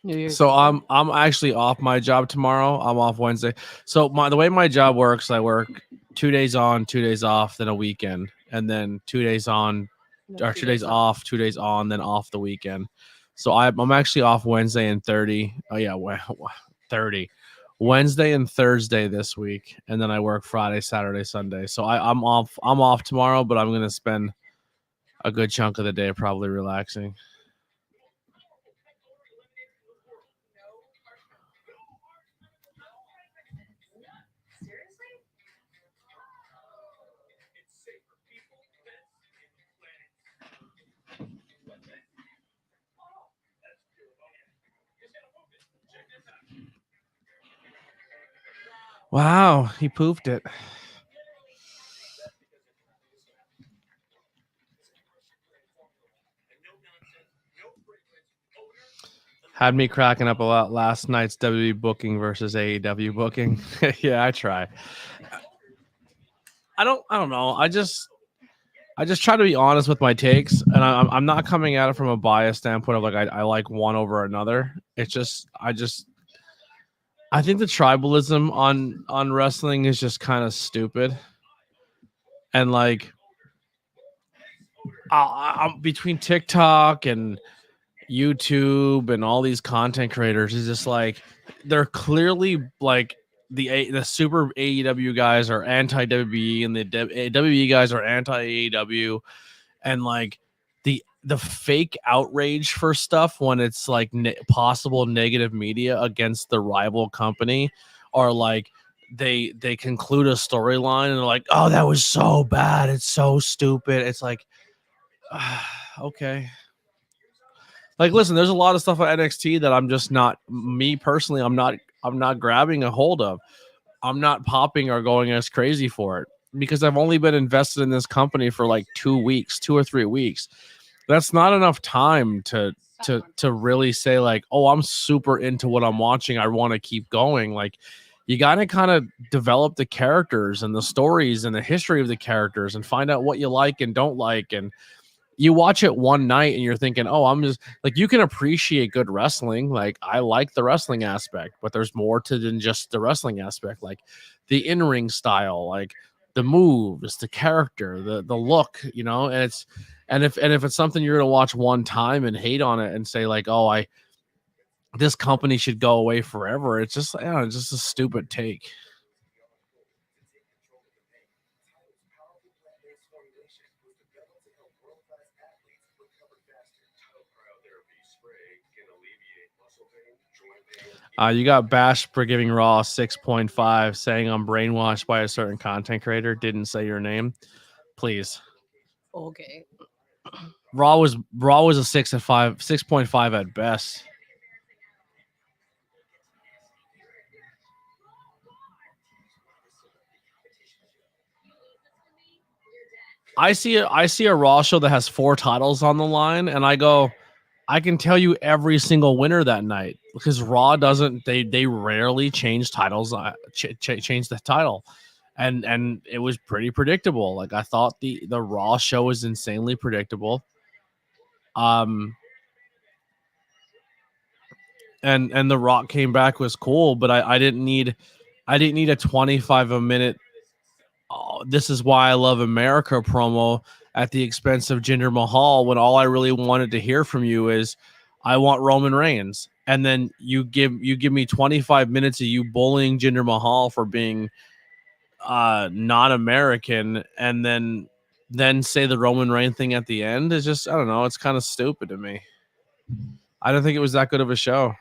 New Year's So Eve. I'm actually off my job tomorrow. I'm off Wednesday. So the way my job works, I work 2 days on, 2 days off, then a weekend, and then 2 days on, No, or 2 days off, 2 days on, then off the weekend. So I'm actually off Wednesday and 30. Oh yeah, 30. Wednesday and Thursday this week, and then I work Friday, Saturday, Sunday. So I'm off. I'm off tomorrow, but I'm gonna spend a good chunk of the day probably relaxing. Wow, he poofed it. Had me cracking up a lot last night's WWE booking versus AEW booking. Yeah, I try. I don't know. I just try to be honest with my takes, and I'm not coming at it from a biased standpoint of like I like one over another. It's just I think the tribalism on wrestling is just kind of stupid, and like I'm between TikTok and YouTube and all these content creators is just like they're clearly like the super AEW guys are anti WWE and the WWE guys are anti AEW, and like the fake outrage for stuff when it's like possible negative media against the rival company, or like they conclude a storyline and they're like, oh, that was so bad, it's so stupid. It's like, okay. Like, listen, there's a lot of stuff on NXT that I'm just not, me personally, I'm not grabbing a hold of. I'm not popping or going as crazy for it because I've only been invested in this company for like 2 weeks, 2 or 3 weeks. That's not enough time to really say like, oh, I'm super into what I'm watching, I want to keep going. Like, you got to kind of develop the characters and the stories and the history of the characters and find out what you like and don't like. And you watch it one night and you're thinking, oh, I'm just like, you can appreciate good wrestling. Like, I like the wrestling aspect, but there's more to than just the wrestling aspect, like the in-ring style, like the moves, the character, the look, you know. And it's, and if it's something you're gonna watch one time and hate on it and say like, oh, this company should go away forever, it's just, I don't know, it's just a stupid take. You got bashed for giving Raw 6.5, saying I'm brainwashed by a certain content creator. Didn't say your name. Please. Okay. Raw was a 6.5 at best. I see a Raw show that has 4 titles on the line, and I go, I can tell you every single winner that night because Raw doesn't. They rarely change titles. Change the title, and it was pretty predictable. Like, I thought the Raw show was insanely predictable. And The Rock came back was cool, but I didn't need a 25 a minute. Oh, this is why I love America promo at the expense of Jinder Mahal, when all I really wanted to hear from you is, I want Roman Reigns. And then you give me 25 minutes of you bullying Jinder Mahal for being not American, and then say the Roman Reigns thing at the end. Is just, I don't know, it's kind of stupid to me. I don't think it was that good of a show.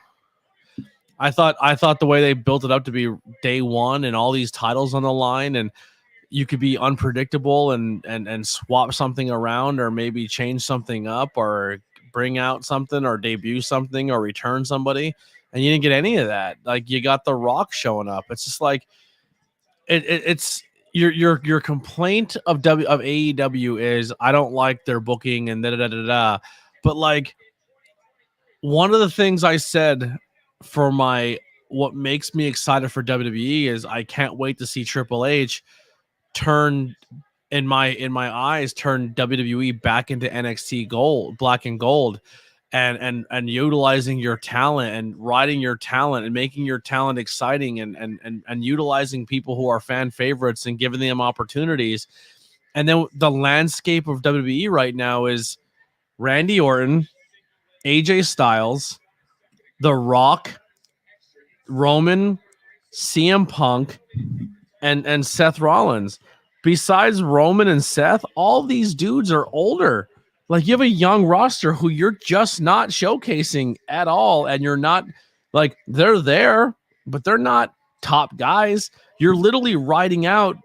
I thought the way they built it up to be day one and all these titles on the line, and you could be unpredictable and swap something around, or maybe change something up, or bring out something, or debut something, or return somebody, and you didn't get any of that. Like, you got The Rock showing up. It's just like, it's your complaint of AEW is, I don't like their booking and da da da da. But like, one of the things I said for what makes me excited for WWE is I can't wait to see Triple H turn, in my eyes, turn WWE back into NXT gold, black and gold, and utilizing your talent and riding your talent and making your talent exciting, and utilizing people who are fan favorites and giving them opportunities. And then the landscape of WWE right now is Randy Orton, AJ Styles, The Rock, Roman, CM Punk, and Seth Rollins. Besides Roman and Seth, all these dudes are older. Like, you have a young roster who you're just not showcasing at all, and you're not, like, they're there, but they're not top guys. You're literally riding out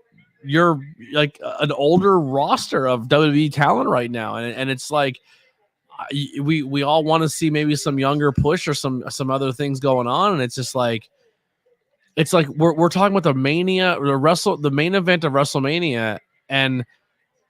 your, like, an older roster of WWE talent right now, and it's like, we all want to see maybe some younger push or some other things going on, and it's just like, it's like we're talking about the Mania, the main event of WrestleMania, and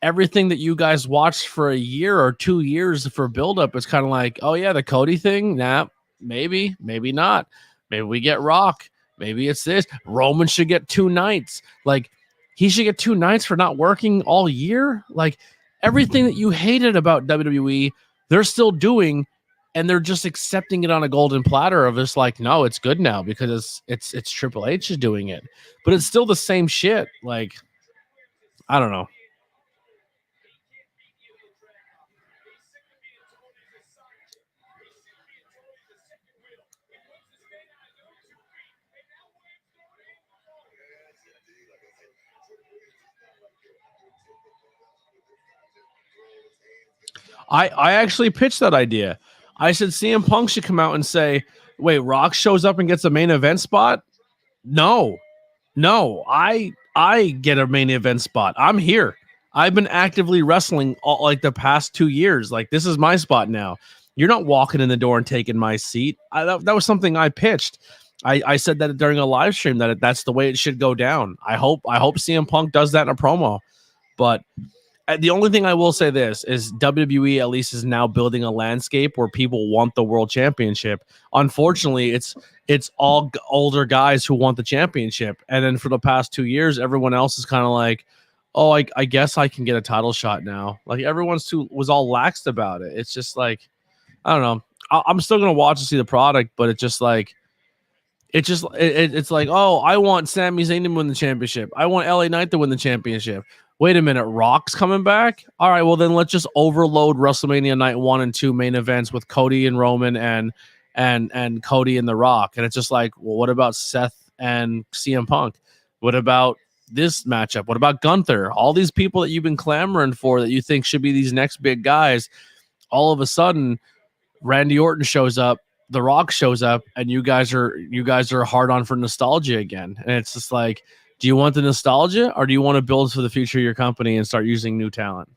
everything that you guys watched for a year or 2 years for buildup is kind of like, oh yeah, the Cody thing, nah, maybe not. Maybe we get Rock. Maybe it's this. Roman should get 2 nights. Like, he should get 2 nights for not working all year. Like, everything that you hated about WWE, they're still doing, and they're just accepting it on a golden platter of just like, no, it's good now because it's Triple H is doing it, but it's still the same shit. Like, I don't know. I actually pitched that idea. I said CM Punk should come out and say, "Wait, Rock shows up and gets a main event spot? No, I get a main event spot. I'm here. I've been actively wrestling like the past 2 years. Like this is my spot now. You're not walking in the door and taking my seat." That was something I pitched. I said that during a live stream that that's the way it should go down. I hope CM Punk does that in a promo. But the only thing I will say this is WWE at least is now building a landscape where people want the world championship. Unfortunately, it's all older guys who want the championship. And then for the past 2 years, everyone else is kind of like, oh, I guess I can get a title shot now. Like everyone's was all laxed about it. It's just like, I don't know. I'm still going to watch and see the product, but it's just like, it's like, oh, I want Sami Zayn to win the championship. I want LA Knight to win the championship. Wait a minute, Rock's coming back? All right, well then let's just overload WrestleMania Night 1 and 2 main events with Cody and Roman and Cody and The Rock. And it's just like, well, what about Seth and CM Punk? What about this matchup? What about Gunther? All these people that you've been clamoring for that you think should be these next big guys, all of a sudden Randy Orton shows up, The Rock shows up, and you guys are hard on for nostalgia again. And it's just like, do you want the nostalgia or do you want to build for the future of your company and start using new talent?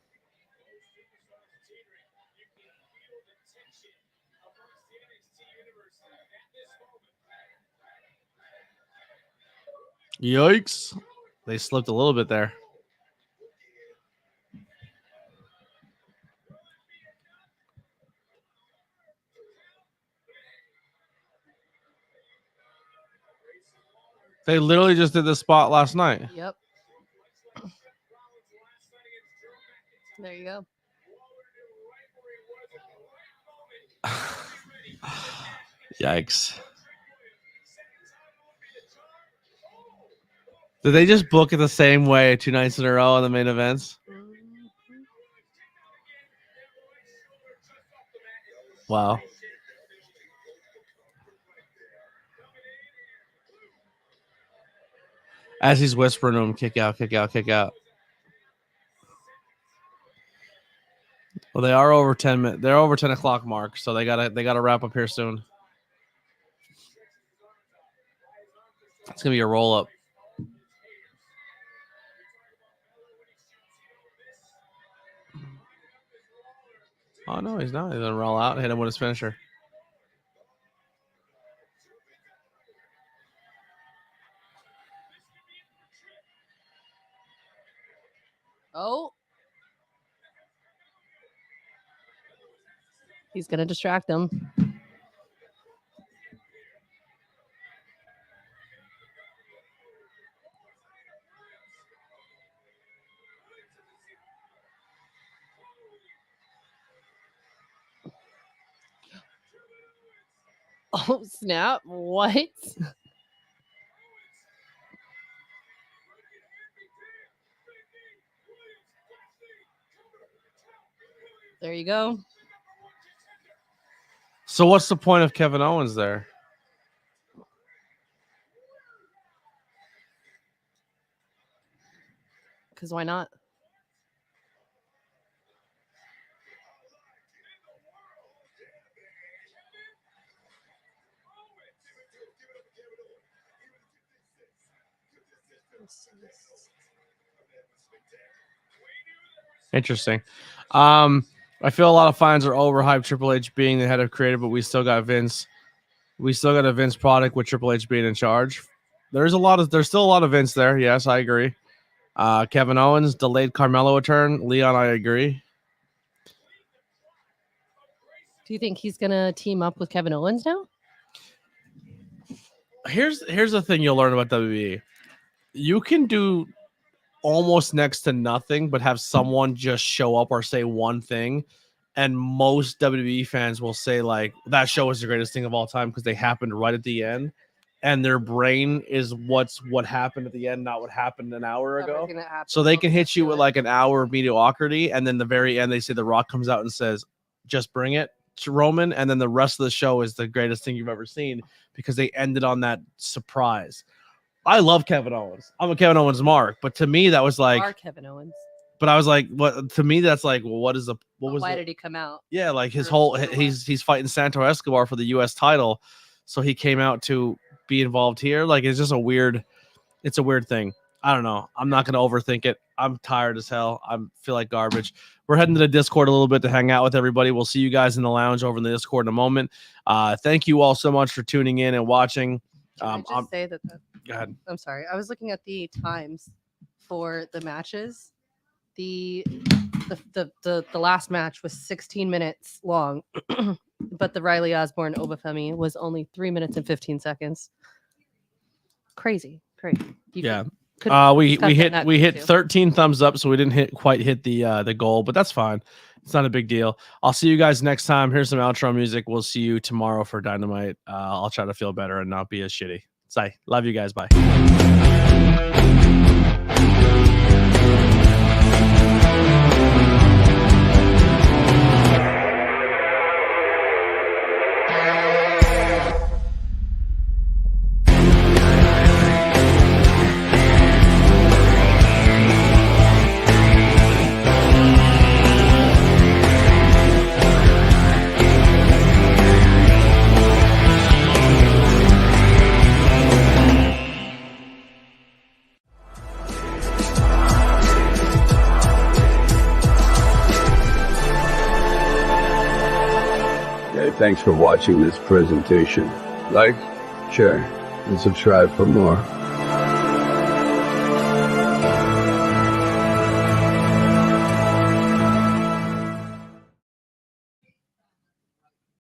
Yikes. They slipped a little bit there. They literally just did this spot last night. Yep. There you go. Yikes. Did they just book it the same way 2 nights in a row on the main events? Wow. As he's whispering to him, kick out, kick out, kick out. Well, they are over 10 minutes. They're over 10 o'clock mark, so they gotta wrap up here soon. It's gonna be a roll up. Oh no, he's not. He's gonna roll out and hit him with his finisher. Oh. He's going to distract them. Oh, snap. What? There you go. So what's the point of Kevin Owens there? Because why not? Interesting. I feel a lot of fans are overhyped Triple H being the head of creative, but we still got Vince. We still got a Vince product with Triple H being in charge. There's still a lot of Vince there. Yes, I agree. Kevin Owens, delayed Carmelo return. Leon, I agree. Do you think he's going to team up with Kevin Owens now? Here's the thing you'll learn about WWE. You can do almost next to nothing, but have someone just show up or say one thing, and most WWE fans will say like that show is the greatest thing of all time because they happened right at the end, and their brain is what happened at the end, not what happened an hour ago. So they can hit you with like an hour of mediocrity, and then the very end they say The Rock comes out and says, "Just bring it to Roman," and then the rest of the show is the greatest thing you've ever seen because they ended on that surprise. I love Kevin Owens. I'm a Kevin Owens mark, but to me that was like Are Kevin Owens. But I was like, what? To me, that's like, well, what was Why did he come out? Yeah, like his Or whole what? he's fighting Santo Escobar for the U.S. title, so he came out to be involved here. Like it's just a weird thing. I don't know. I'm not gonna overthink it. I'm tired as hell. I feel like garbage. We're heading to the Discord a little bit to hang out with everybody. We'll see you guys in the lounge over in the Discord in a moment. Thank you all so much for tuning in and watching. Can I just say that? Go ahead. I'm sorry. I was looking at the times for the matches. The last match was 16 minutes long, but the Riley Osborne Obafemi was only 3 minutes and 15 seconds. Crazy. Yeah. could We cut hit that hit too. 13 thumbs up, so we didn't quite hit the goal, but that's fine. It's not a big deal. I'll see you guys next time. Here's some outro music. We'll see you tomorrow for Dynamite. I'll try to feel better and not be as shitty. Say, love you guys. Bye. Thanks for watching this presentation. Like, share, and subscribe for more.